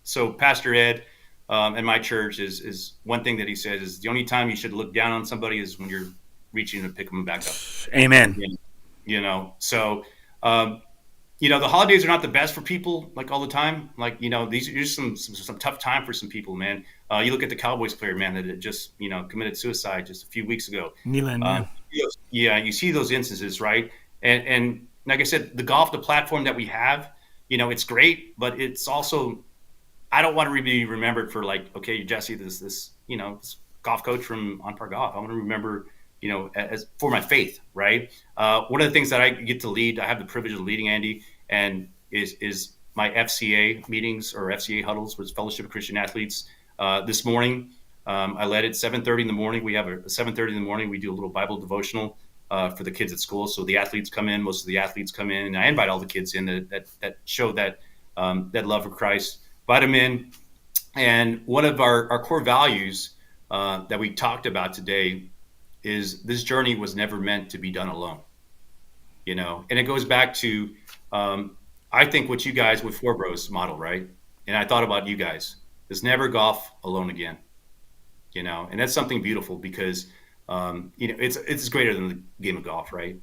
so Pastor Ed in my church is one thing that he says is the only time you should look down on somebody is when you're reaching to pick them back up. Amen. So, the holidays are not the best for people, all the time. These are some tough time for some people, man. You look at the Cowboys player, man, that just, committed suicide just a few weeks ago. Nyland, yeah, you see those instances, right? And like I said, the platform that we have, it's great, but it's also, I don't want to be remembered for okay, Jesse, this golf coach from On Par Golf. I want to remember, as for my faith, right? One of the things that I get to lead, I have the privilege of leading, Andy, and is my FCA meetings, or FCA huddles, with Fellowship of Christian Athletes. This morning, I led it 7:30 in the morning. We have a 7:30 in the morning. We do a little Bible devotional for the kids at school. So the athletes come in. Most of the athletes come in, and I invite all the kids in that show that love for Christ. Invite them in. And one of our core values that we talked about today is this journey was never meant to be done alone. And it goes back to I think what you guys with FOREBROS model, right? And I thought about you guys. Is never golf alone again. And that's something beautiful because it's greater than the game of golf, right?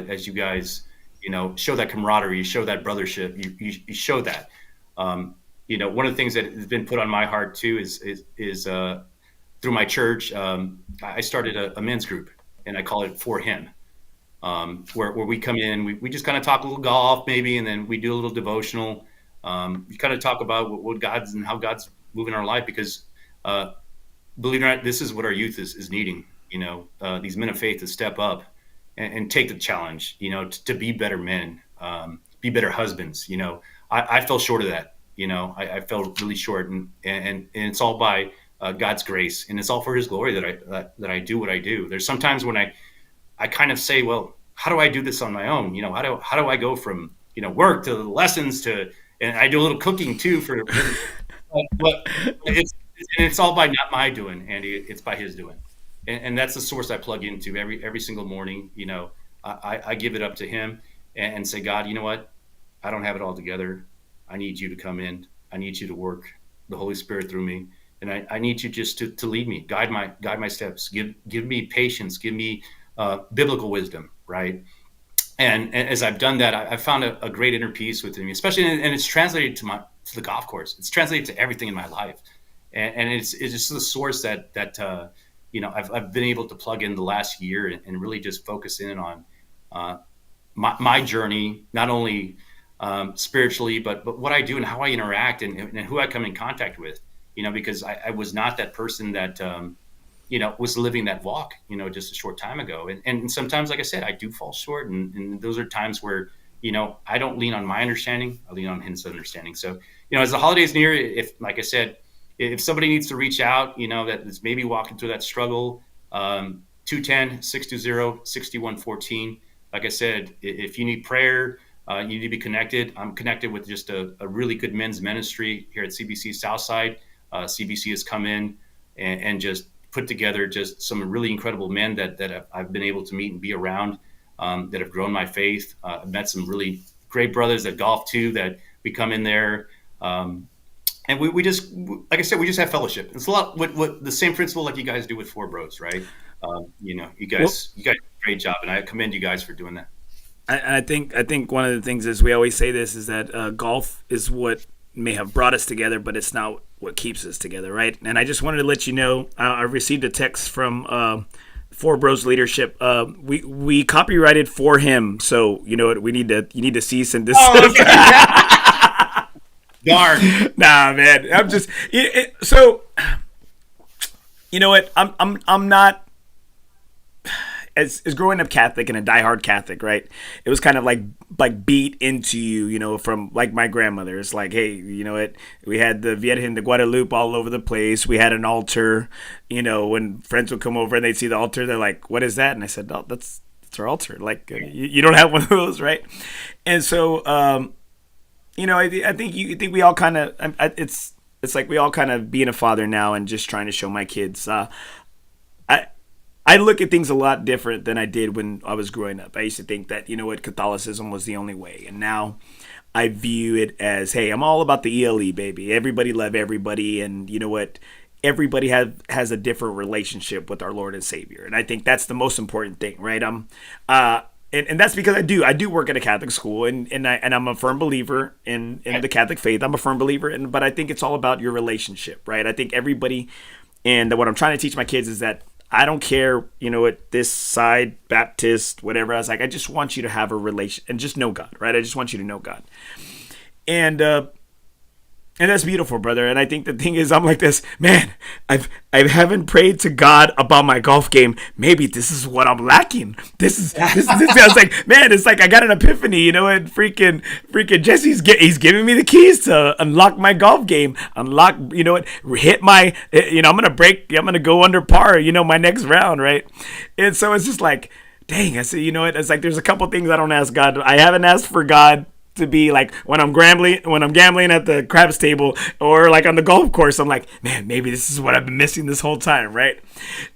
As you guys show that camaraderie, show that brothership, you show that. One of the things that has been put on my heart too is through my church. I started a men's group, and I call it For Him, where we come in, we just kind of talk a little golf maybe, and then we do a little devotional. We kind of talk about what God's and how God's moving our life, because believe it or not, this is what our youth is needing. These men of faith to step up and take the challenge. To be better men, be better husbands. I fell short of that. I fell really short, and it's all by God's grace, and it's all for His glory that I do what I do. There's sometimes when I kind of say, well, how do I do this on my own? How do I go from work to lessons and I do a little cooking too but it's all by not my doing, Andy. It's by His doing, and that's the source I plug into every single morning. I give it up to Him and say, God, you know what? I don't have it all together. I need You to come in. I need You to work the Holy Spirit through me, and I need You just to lead me, guide my steps, give me patience, give me biblical wisdom, right? And as I've done that, I've found a great inner peace within me, especially, and it's translated to the golf course. It's translated to everything in my life, and it's just the source that I've been able to plug in the last year and really just focus in on my journey, not only spiritually, but what I do and how I interact and who I come in contact with. Because I was not that person that was living that walk, just a short time ago. And sometimes, like I said, I do fall short. And those are times where, I don't lean on my understanding. I lean on His understanding. So, as the holidays near, if, like I said, if somebody needs to reach out, that is maybe walking through that struggle, 210-620-6114. Like I said, if you need prayer, you need to be connected. I'm connected with just a really good men's ministry here at CBC Southside. CBC has come in and just put together just some really incredible men that I've been able to meet and be around, that have grown my faith. I've met some really great brothers that golf too, that we come in there. And we just, like I said, we just have fellowship. It's a lot what the same principle like you guys do with FOREBROS, right? You guys do a great job, and I commend you guys for doing that. I think one of the things is, we always say this, is that golf is what may have brought us together, but it's not what keeps us together, right? And I just wanted to let you know, I received a text from FOREBROS leadership. We copyrighted For Him, so you know what? You need to cease and desist. Oh, okay. Darn. Nah, man. I'm just so. You know what? I'm not. As growing up Catholic and a diehard Catholic, right? It was kind of like beat into you, from like my grandmother. It's like, hey, you know what? We had the Virgen de Guadalupe all over the place. We had an altar. When friends would come over and they'd see the altar, they're like, "What is that?" And I said, "Oh, that's our altar. Like, you don't have one of those, right?" And so, I think we all kind of. It's like we all kind of being a father now and just trying to show my kids. I look at things a lot different than I did when I was growing up. I used to think that, Catholicism was the only way. And now I view it as, hey, I'm all about the ELE, baby. Everybody love everybody. And you know what? Everybody has a different relationship with our Lord and Savior. And I think that's the most important thing, right? And that's because I do work at a Catholic school, and I'm a firm believer in the Catholic faith. I'm a firm believer, but I think it's all about your relationship, right? I think everybody, and what I'm trying to teach my kids is that I don't care, at this side, Baptist, whatever. I was like, I just want you to have a relation and just know God, right? I just want you to know God. And And that's beautiful, brother. And I think the thing is, I'm like this, man. I haven't prayed to God about my golf game. Maybe this is what I'm lacking. This. I was like, man, it's like I got an epiphany, you know. And freaking Jesse's he's giving me the keys to unlock my golf game. Unlock, you know what? Hit my, you know, I'm gonna go under par, you know, my next round, right? And so it's just like, dang. I say, you know what? It's like there's a couple things I don't ask God. I haven't asked for God to be like when I'm gambling at the craps table or like on the golf course. I'm like, man, maybe this is what I've been missing this whole time, right?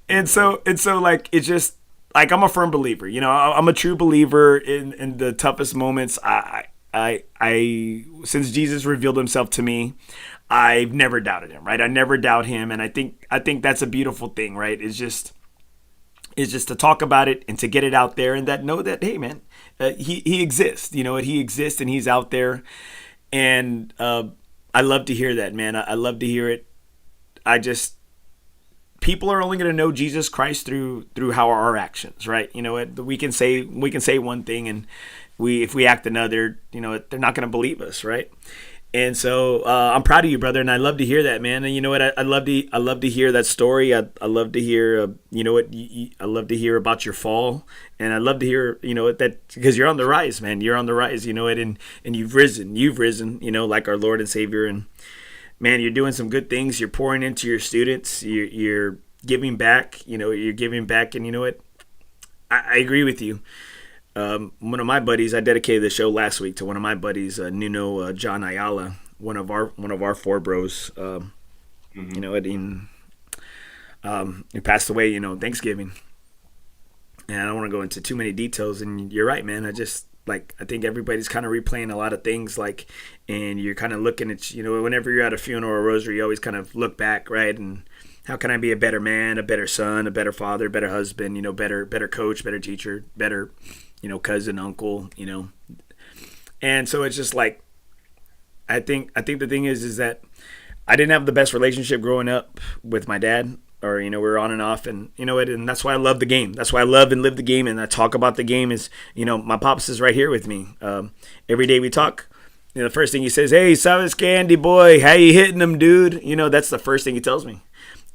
And so like it's just like I'm a firm believer. You know, I'm a true believer in the toughest moments. I since Jesus revealed himself to me, I've never doubted him, right? I never doubt him, and I think that's a beautiful thing, right? It's just to talk about it and to get it out there, and that know that, hey, man, he exists. You know what? He exists and he's out there, and I love to hear that, man. I love to hear it. People are only going to know Jesus Christ through how our actions, right? You know what? We can say one thing, and if we act another, you know, they're not going to believe us, right? And so I'm proud of you, brother, and I love to hear that, man. And you know what? I love to hear that story. I love to hear, you know what? I love to hear about your fall, and I love to hear, you know, that because you're on the rise, man. You're on the rise, you know it, and you've risen, you know, like our Lord and Savior. And man, you're doing some good things. You're pouring into your students. You're giving back. You know, you're giving back, and you know what? I agree with you. One of my buddies, I dedicated the show last week to one of my buddies, Nuno John Ayala, one of our FOREBROS. You know, he passed away, you know, Thanksgiving, and I don't want to go into too many details. And you're right, man. I think everybody's kind of replaying a lot of things, like, and you're kind of looking at, you know, whenever you're at a funeral or a rosary, you always kind of look back, right? And how can I be a better man, a better son, a better father, better husband, you know, better coach, better teacher, better, you know, cousin, uncle, you know. And so it's just like, I think the thing is that I didn't have the best relationship growing up with my dad, or, you know, we were on and off, and you know it, and that's why I love the game. That's why I love and live the game, and I talk about the game is, you know, my pops is right here with me. Every day we talk, you know, the first thing he says, "Hey, Savas Candy boy, how you hitting them, dude?" You know, that's the first thing he tells me.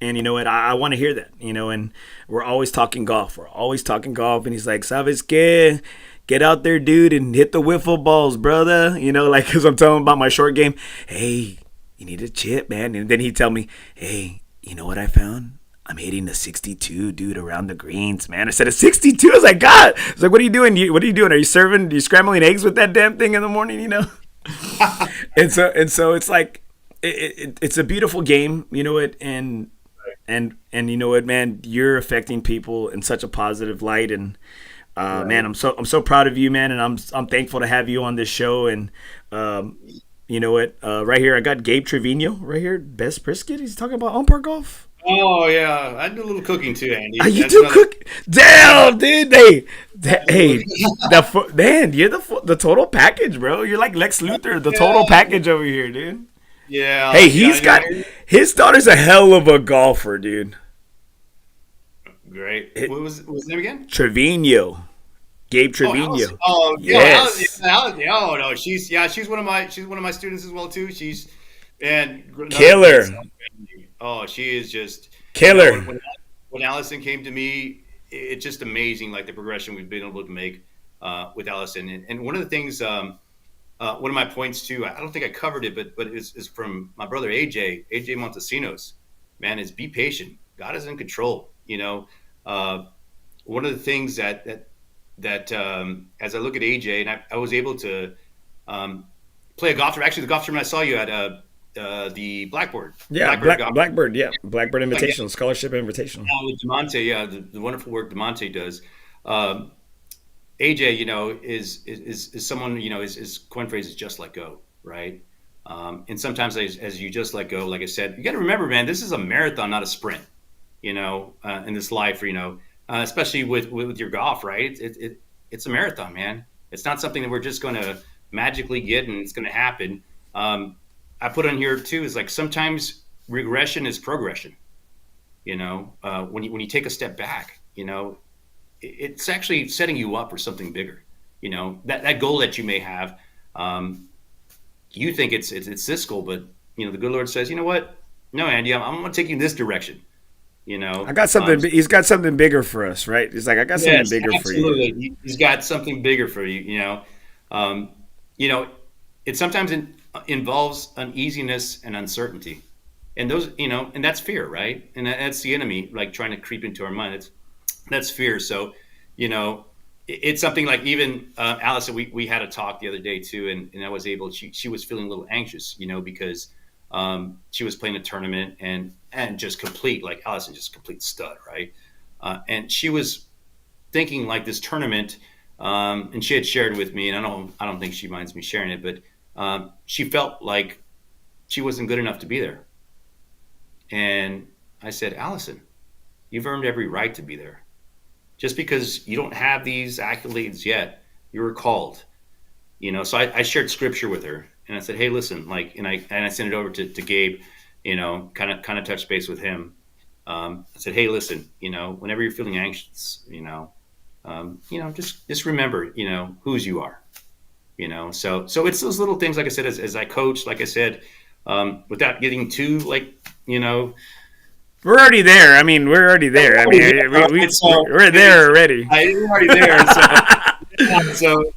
And you know what? I want to hear that, you know, and we're always talking golf. And he's like, "Sabes que? Get out there, dude, and hit the wiffle balls, brother." You know, like, because I'm telling him about my short game. Hey, you need a chip, man. And then he'd tell me, "Hey, you know what I found? I'm hitting a 62, dude, around the greens, man." I said, "A 62?" I was like, "God." I was like, "What are you doing? What are you doing? Are you scrambling eggs with that damn thing in the morning, you know?" and so it's like, it's a beautiful game, you know it, and you know what, man, you're affecting people in such a positive light, and right. Man, I'm so proud of you, man, and I'm thankful to have you on this show. And you know what, right here I got Gabe Trevino right here, Best Brisket. He's talking about on-par golf. Oh yeah, I do a little cooking too, Andy. You do cook? Damn, dude. Hey, man, you're the total package, bro. You're like Lex Luthor, the total package over here, dude. Yeah. Hey, his daughter's a hell of a golfer, dude. Great. What was his name again? Trevino. Gabe Trevino. Oh, yes. Oh no, she's one of my students as well too. She's killer. Oh, she is just killer. You know, when Allison came to me, it's just amazing, like the progression we've been able to make with Allison. And one of the things, one of my points too, I don't think I covered it, but it's from my brother AJ Montesinos. Man, is be patient. God is in control. You know, one of the things that as I look at AJ, and I was able to play a golf tournament. Actually, the golf tournament I saw you at. The Blackbird. Yeah, Blackbird. Yeah, Blackbird Invitational, Scholarship Invitational. With DeMonte, yeah, the wonderful work DeMonte does. AJ, you know, is someone, you know, his coin phrase is just let go, right? And sometimes as you just let go, like I said, you got to remember, man, this is a marathon, not a sprint. You know, in this life, you know, especially with your golf, right? It's a marathon, man. It's not something that we're just going to magically get and it's going to happen. I put on here too is like sometimes regression is progression. You know, when you take a step back, you know, it's actually setting you up for something bigger. You know, that goal that you may have, you think it's this goal, but the good Lord says, you know what? No, Andy, I'm going to take you in this direction. I got something. He's got something bigger for us, right? He's like, I got something Yes, bigger for you. absolutely. He's got something bigger for you. Um, you know, it sometimes involves uneasiness and uncertainty, and those, and that's fear, right? And that's the enemy, like trying to creep into our mind. That's fear. So, it's something like even Allison. We had a talk the other day too, and I was able. She was feeling a little anxious, because she was playing a tournament and just complete, like Allison, just complete stud, right? And she was thinking like this tournament, and she had shared with me, and I don't think she minds me sharing it, but she felt like she wasn't good enough to be there. And I said, Allison, you've earned every right to be there. Just because you don't have these accolades yet, you were called. So I shared scripture with her, and I said, hey, listen, like, and I sent it over to Gabe, kind of touch base with him. I said, hey, listen, whenever you're feeling anxious, just remember, whose you are, so it's those little things, like I said, as I coach, like I said, without getting too we're already there. I mean, we're already there. I mean, we're there already. We're already there. So,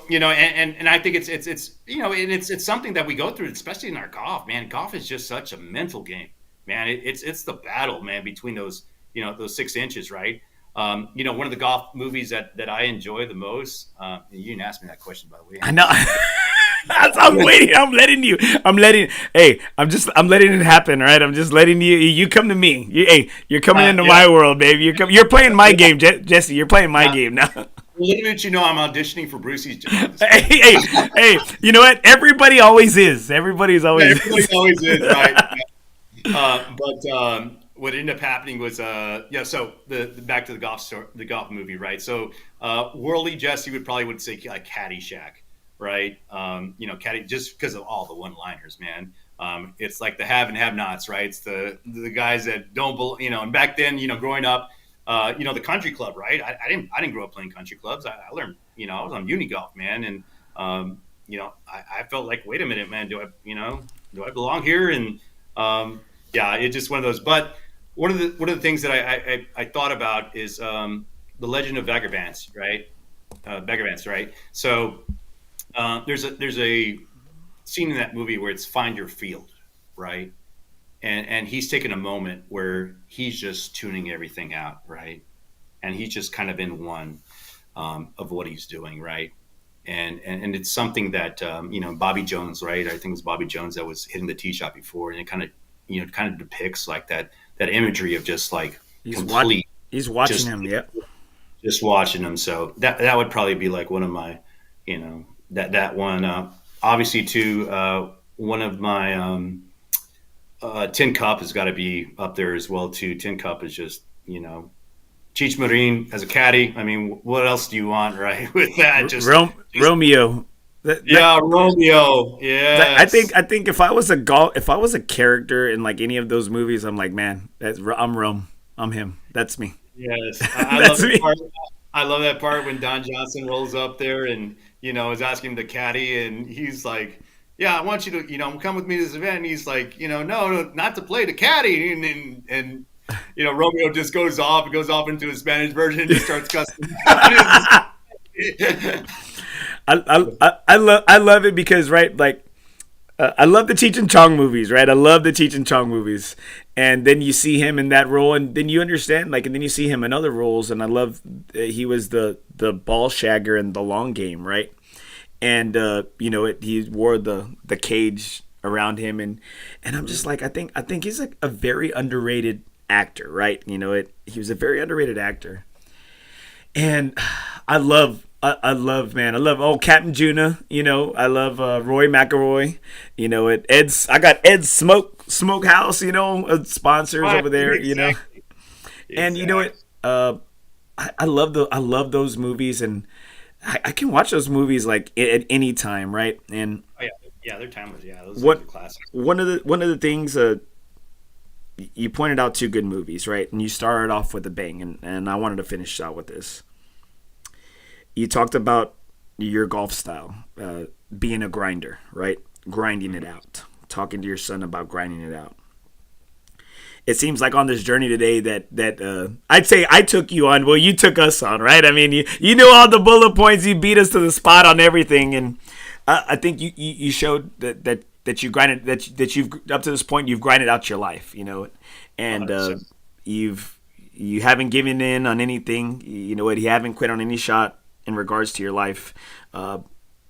and I think it's and it's something that we go through, especially in our golf, man. Golf is just such a mental game, man. It's the battle, man, between those 6 inches, right? One of the golf movies that I enjoy the most. You didn't ask me that question, by the way. I know. I'm waiting. I'm letting. I'm letting it happen, right? I'm just letting you. You come to me. You're coming into my world, baby. You're playing my game, Jesse. You're playing my game now. Little did you know, I'm auditioning for Brucey's job. Hey, you know what? Everybody always is. Everybody always is, right? But what ended up happening was, so the back to the golf movie, right? So worldly Jesse would say like Caddyshack, right? Caddy, just because of all the one-liners, man. It's like the have and have-nots, right? It's the guys that don't, and back then, growing up, the country club, right? I didn't grow up playing country clubs. I learned, I was on uni golf, man. And, I felt like, wait a minute, man, do I belong here? And, it's just one of those, but one of the things that I thought about is, the legend of Bagger Vance, right? Right? So, there's a scene in that movie where it's find your field, right? And he's taking a moment where he's just tuning everything out, right? And he's just kind of in one of what he's doing, right? And it's something that Bobby Jones, right? I think it was Bobby Jones that was hitting the tee shot before, and it kind of depicts like that imagery of just like he's watching him, yeah, just watching him. So that would probably be like one of my, that one. Obviously, too, one of my. Tin Cup has got to be up there as well too. Tin Cup is just, Cheech Marin as a caddy. I mean, what else do you want, right? With that, Romeo. Romeo. Yeah. I think if I was a character in like any of those movies, I'm like, man, I'm Rome. I'm him. That's me. Yes, I love that part when Don Johnson rolls up there and is asking the caddy, and he's like, yeah, I want you to, come with me to this event. And he's like, no, not to play the caddy. And Romeo just goes off into his Spanish version and just starts cussing. I love it because, right, like, I love the Cheech and Chong movies, right? I love the Cheech and Chong movies. And then you see him in that role, and then you understand, like, and then you see him in other roles. And I love, he was the ball shagger in The Long Game, right? And he wore the cage around him, and I'm just like, I think he's a very underrated actor, right? He was a very underrated actor, and I love Captain Juna, I love Roy McIlroy, I got Ed's Smokehouse, sponsors over there, Exactly. And I love those movies, and I can watch those movies like at any time, right? And they're timeless. Yeah, those are classics. One of the things you pointed out, 2 good movies, right? And you started off with a bang, and I wanted to finish out with this. You talked about your golf style being a grinder, right? Grinding it out talking to your son about grinding it out. It seems like on this journey today that I'd say I took you on. Well, you took us on, right? I mean, you knew all the bullet points. You beat us to the spot on everything, and I think you showed that you grinded that you've up to this point you've grinded out your life, and you haven't given in on anything. You know what? You haven't quit on any shot in regards to your life.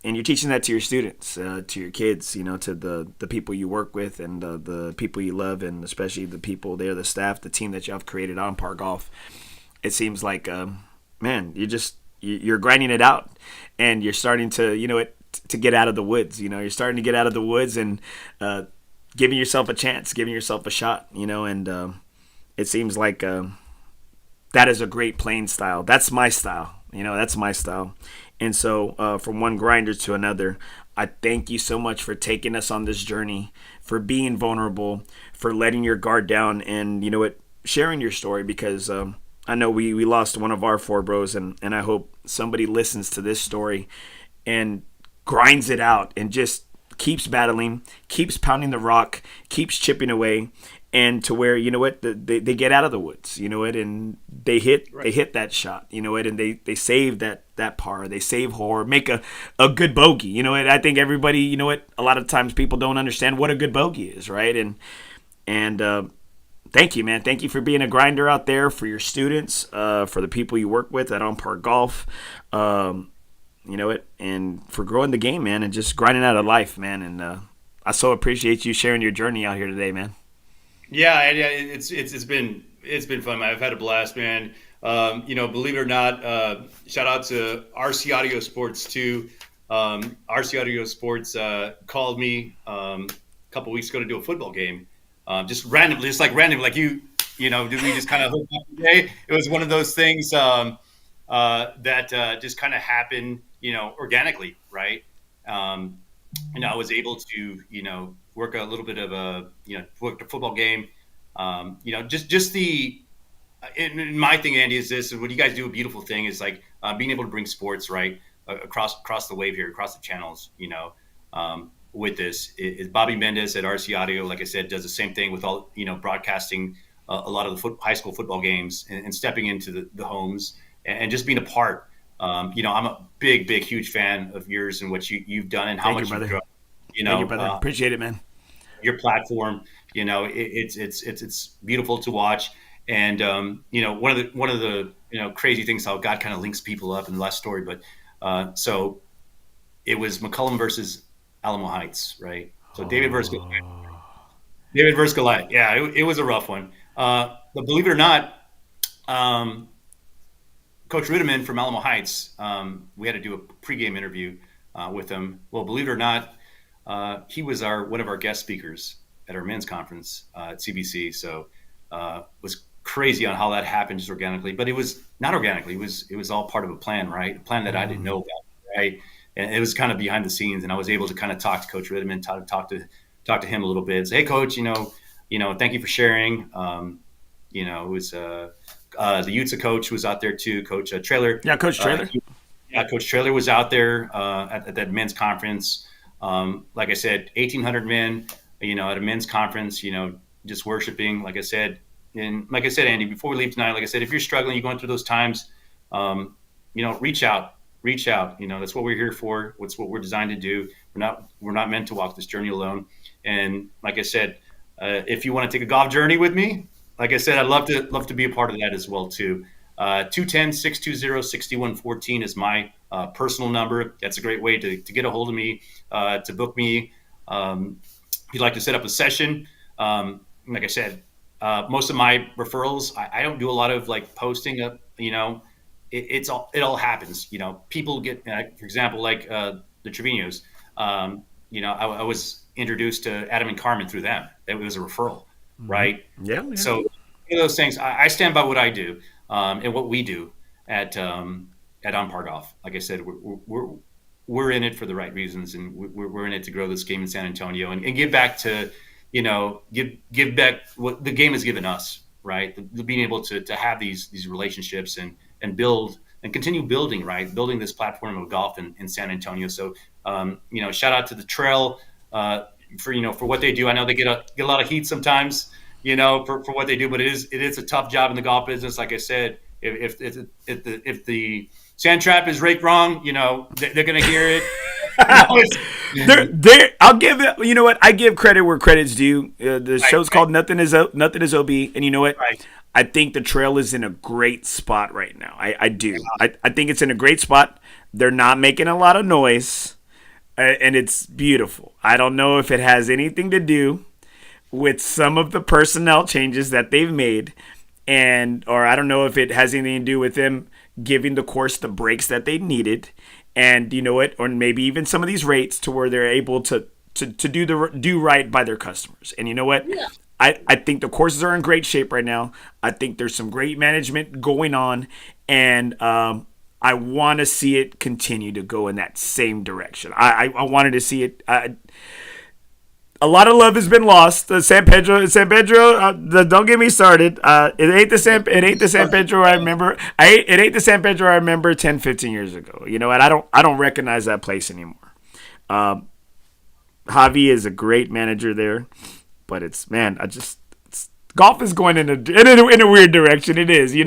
And you're teaching that to your students, to your kids, to the people you work with and the people you love, and especially the people there, the staff, the team that you have created on Par Golf. It seems like, man, you're grinding it out, and you're starting to, to get out of the woods. You're starting to get out of the woods and giving yourself a chance, giving yourself a shot, and it seems like that is a great playing style. That's my style. That's my style. And so from one grinder to another, I thank you so much for taking us on this journey, for being vulnerable, for letting your guard down, and sharing your story, because I know we lost one of our FOREBROS, and I hope somebody listens to this story and grinds it out and just keeps battling, keeps pounding the rock, keeps chipping away, and to where they get out of the woods, and they hit that shot, and they save that par, they save hole, make a good bogey, I think everybody, a lot of times people don't understand what a good bogey is, right? And thank you, man. Thank you for being a grinder out there for your students, for the people you work with at On Par Golf, and for growing the game, man, and just grinding out of life, man. And I so appreciate you sharing your journey out here today, man. Yeah, it's been fun. I've had a blast, man. Believe it or not, shout out to RC Audio Sports too. RC Audio Sports called me a couple weeks ago to do a football game, just randomly, like you. Did we just kind of hook up today? It was one of those things that just kind of happened, organically, right? I was able to, work a little bit of work a football game. Just in my thing, Andy, is this, and what you guys do a beautiful thing is like being able to bring sports right across the wave here, across the channels, with this. Bobby Mendez at RC Audio, like I said, does the same thing with all, broadcasting a lot of the high school football games and stepping into the homes and just being a part. I'm a big, huge fan of yours and what you've done and how much you've grown. Thank you, brother. Appreciate it, man. Your platform, it's beautiful to watch. And one of the crazy things how God kind of links people up in the last story. But so it was McCollum versus Alamo Heights, right? So David versus Goliath. Yeah, it was a rough one. But believe it or not, Coach Rudiman from Alamo Heights, we had to do a pregame interview with him. Well, believe it or not, he was one of our guest speakers at our men's conference at CBC. So it was crazy on how that happened just organically, but it was not organically. It was all part of a plan, right? A plan that I didn't know about, right? And it was kind of behind the scenes, and I was able to kind of talk to Coach Rudiman, talk to him a little bit. Say, hey, Coach, thank you for sharing. It was the UTSA coach was out there too, Coach Trailer. Yeah, Coach Trailer. Coach Trailer was out there at that men's conference. Like I said, 1,800 men, at a men's conference, just worshiping, like I said. And like I said, Andy, before we leave tonight, like I said, if you're struggling, you're going through those times, reach out. That's what we're here for. What's what we're designed to do. We're not meant to walk this journey alone. And like I said, if you want to take a golf journey with me, like I said, I'd love to be a part of that as well too. 210-620-6114 is my personal number. That's a great way to get a hold of me, to book me. If you'd like to set up a session, like I said, most of my referrals, I don't do a lot of like posting up, it all happens. People get, for example, like the Trevino's, I was introduced to Adam and Carmen through them. It was a referral, right? Yeah. So one of those things, I stand by what I do and what we do at On Par Golf. Like I said, we're in it for the right reasons, and we're in it to grow this game in San Antonio and give back to, give back what the game has given us, right? The being able to have these relationships and build and continue building, right? Building this platform of golf in San Antonio. So, shout out to the trail. for what they do. I know they get a lot of heat sometimes, for what they do, but it is a tough job in the golf business. Like I said, if the sand trap is raked wrong, they're going to hear it. I'll give it. You know what? I give credit where credit's due. The show's called Nothing Is OB, and you know what? Right. I think the trail is in a great spot right now. I do. I think it's in a great spot. They're not making a lot of noise, and it's beautiful. I don't know if it has anything to do with some of the personnel changes that they've made, or I don't know if it has anything to do with them giving the course the breaks that they needed, and you know what, or maybe even some of these rates to where they're able to do right by their customers. And you know what? Yeah. I think the courses are in great shape right now. I think there's some great management going on, and I want to see it continue to go in that same direction. I wanted to see it. A lot of love has been lost. San Pedro. Don't get me started. It ain't the San Pedro I remember. It ain't the San Pedro I remember 10, 15 years ago. You know what? I don't recognize that place anymore. Javi is a great manager there, but golf is going in a weird direction. It is, we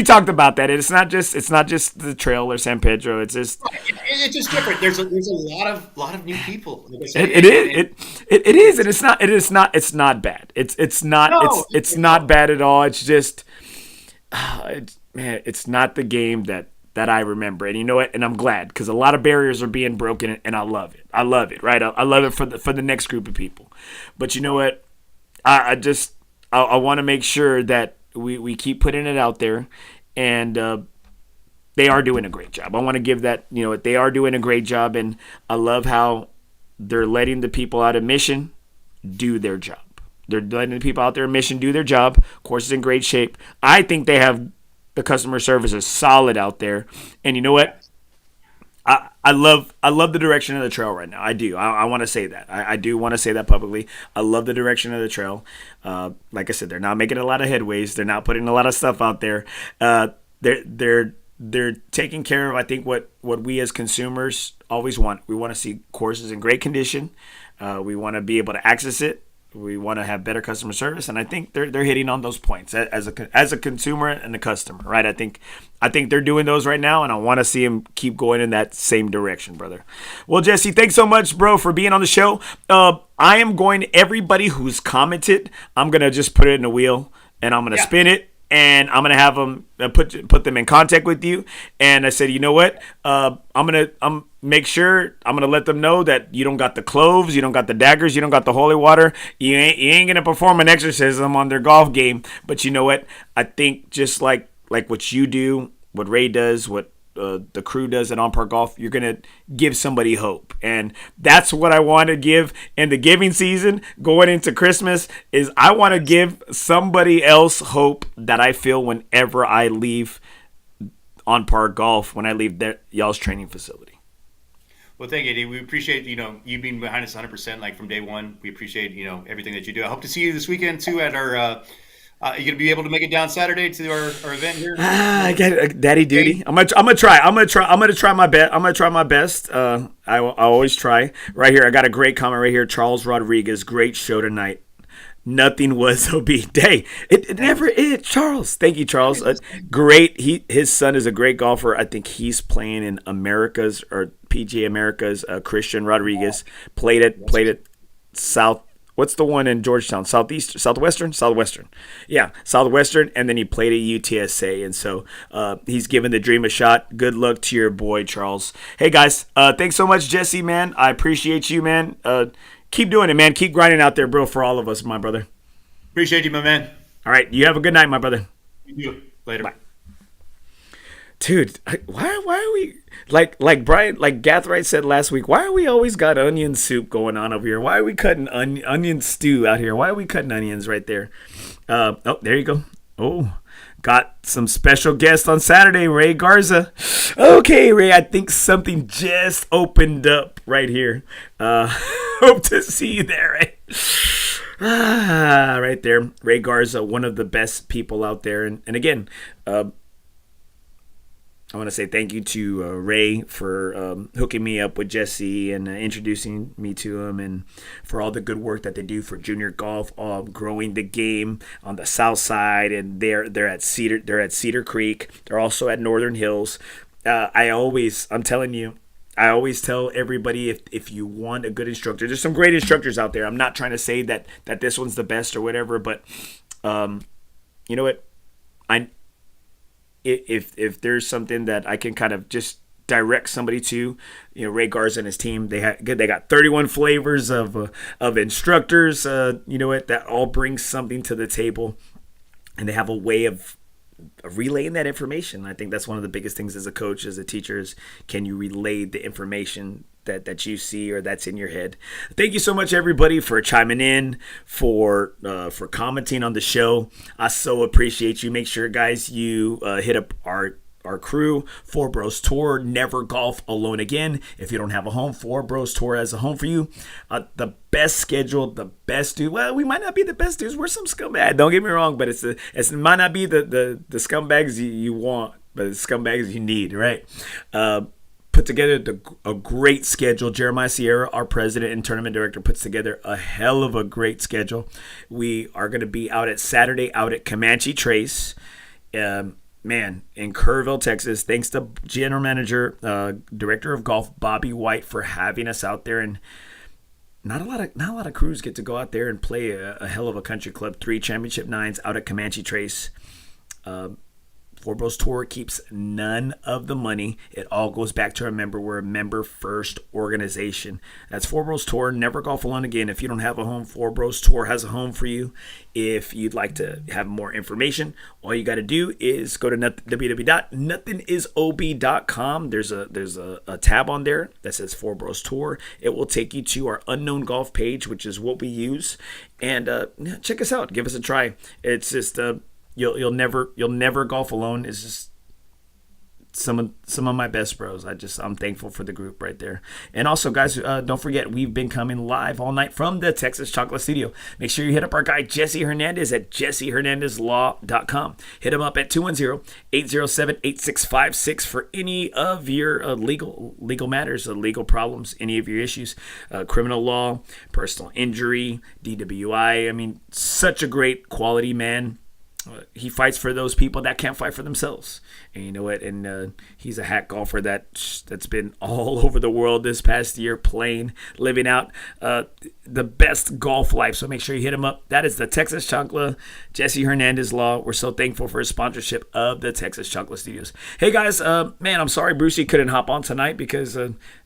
talked about that. It's not just the trail or San Pedro. It's just different. There's a lot of new people. It is, and it's not bad. It's not bad at all. It's just, it's not the game that I remember. And you know what? And I'm glad, because a lot of barriers are being broken, and I love it. Right? I love it for the next group of people. But you know what? I want to make sure that we keep putting it out there, and they are doing a great job. I want to give that, they are doing a great job, and I love how they're letting the people out of Mission do their job. They're letting the people out there in Mission do their job. Course is in great shape. I think they have the customer service is solid out there, and you know what? I love the direction of the trail right now. I do. I want to say that. I do want to say that publicly. I love the direction of the trail. Like I said, they're not making a lot of headways. They're not putting a lot of stuff out there. They're taking care of, I think, what we as consumers always want. We want to see courses in great condition. We want to be able to access it. We want to have better customer service, and I think they're hitting on those points as a consumer and a customer, right? I think they're doing those right now, and I want to see them keep going in that same direction, brother. Well, Jesse, thanks so much, bro, for being on the show. I am going to, everybody who's commented, I'm gonna just put it in the wheel, and I'm gonna spin it, and I'm gonna have them put them in contact with you. And I said, you know what? I'm gonna let them know that you don't got the cloves, you don't got the daggers, you don't got the holy water. You ain't gonna perform an exorcism on their golf game. But you know what? I think just like what you do, what Ray does, what the crew does at On Par Golf, you're gonna give somebody hope, and that's what I want to give in the giving season going into Christmas. Is I want to give somebody else hope that I feel whenever I leave On Par Golf, when I leave y'all's training facility. Well, thank you, Eddie. We appreciate you being behind us 100%, like from day one. We appreciate everything that you do. I hope to see you this weekend too at our. You gonna be able to make it down Saturday to our event here? I got daddy duty. I'm gonna try my best. I'm gonna try my best. I always try. Right here, I got a great comment right here. Charles Rodriguez, great show tonight. Nothing was OB. Hey, it never is. Charles, thank you, Charles. Great. His son is a great golfer. I think he's playing in America's or PGA America's. Christian Rodriguez played at South. What's the one in Georgetown? Southwestern? Yeah, Southwestern, and then he played at UTSA, and so he's giving the dream a shot. Good luck to your boy, Charles. Hey, guys, thanks so much, Jesse, man. I appreciate you, man. Keep doing it, man. Keep grinding out there, bro, for all of us, my brother. Appreciate you, my man. All right, you have a good night, my brother. You too. Later. Bye. Dude, why are we like Brian, like Gathright said last week? Why are we always got onion soup going on over here? Why are we cutting onion stew out here? Why are we cutting onions right there? Oh, there you go. Oh, got some special guest on Saturday, Ray Garza. Okay, Ray, I think something just opened up right here. Hope to see you there, Ray. Right there, Ray Garza, one of the best people out there, and again. I want to say thank you to Ray for hooking me up with Jesse and introducing me to him, and for all the good work that they do for junior golf, growing the game on the south side. And they're at Cedar Creek. They're also at Northern Hills. I'm telling you, I always tell everybody, if you want a good instructor, there's some great instructors out there. I'm not trying to say that this one's the best or whatever, but you know what? If there's something that I can kind of just direct somebody to, Ray Garza and his team, they got 31 flavors of instructors. That all brings something to the table, and they have a way of relaying that information. I think that's one of the biggest things as a coach, as a teacher, is can you relay the information that you see or that's in your head. Thank you so much, everybody, for chiming in, for commenting on the show. I so appreciate you. Make sure, guys, you hit up our crew, FOREBROS Tour. Never golf alone again. If you don't have a home, FOREBROS Tour has a home for you. The best schedule, the best dude. Well, we might not be the best dudes. We're some scumbag. Don't get me wrong, but it might not be the scumbags you want, but the scumbags you need, right? Put together a great schedule. Jeremiah Sierra, our president and tournament director, puts together a hell of a great schedule. We are going to be out at Saturday out at Comanche Trace. In Kerrville, Texas. Thanks to general manager, director of golf, Bobby White, for having us out there. And not a lot of crews get to go out there and play a hell of a country club. 3 championship nines out at Comanche Trace. FOREBROS Tour keeps none of the money. It all goes back to we're a member first organization. That's FOREBROS Tour. Never golf alone again. If you don't have a home, FOREBROS Tour has a home for you. If you'd like to have more information, all you got to do is go to www.nothingisob.com. There's a tab on there that says FOREBROS Tour. It will take you to our unknown golf page, which is what we use. And check us out. Give us a try. It's just You'll never golf alone. It's just some of my best bros. I'm thankful for the group right there. And also, guys, don't forget, we've been coming live all night from the Texas Chancla studio. Make sure you hit up our guy Jesse Hernandez at jessehernandezlaw.com. Hit him up at 210-807-8656 for any of your legal matters, legal problems, any of your issues, criminal law, personal injury, DWI. I mean, such a great quality man. He fights for those people that can't fight for themselves. And you know what? And he's a hack golfer that's been all over the world this past year, playing, living out the best golf life. So make sure you hit him up. That is the Texas Chancla, Jesse Hernandez Law. We're so thankful for his sponsorship of the Texas Chancla Studios. Hey, guys, I'm sorry Brucey couldn't hop on tonight because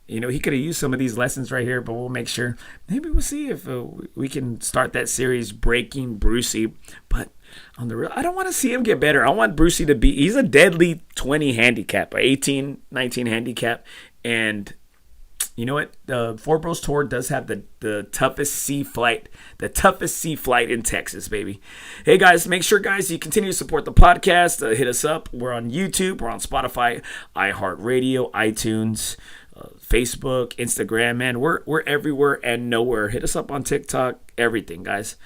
he could have used some of these lessons right here, but we'll make sure. Maybe we'll see if we can start that series, Breaking Brucey. But on the real, I don't want to see him get better. I want Brucey to be, he's a deadly 20 handicap, 18, 19 handicap. And you know what? The FOREBROS Tour does have the toughest sea flight in Texas, baby. Hey, guys, make sure, guys, you continue to support the podcast. Hit us up. We're on YouTube. We're on Spotify, iHeartRadio, iTunes, Facebook, Instagram, man. We're everywhere and nowhere. Hit us up on TikTok, everything, guys.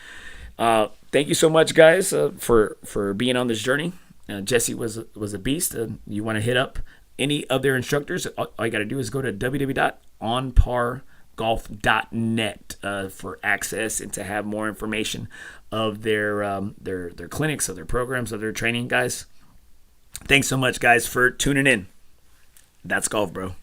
Thank you so much, guys, for being on this journey. Jesse was a beast. You want to hit up any of their instructors, all you got to do is go to www.onpargolf.net for access and to have more information of their clinics, of their programs, of their training, guys. Thanks so much, guys, for tuning in. That's golf, bro.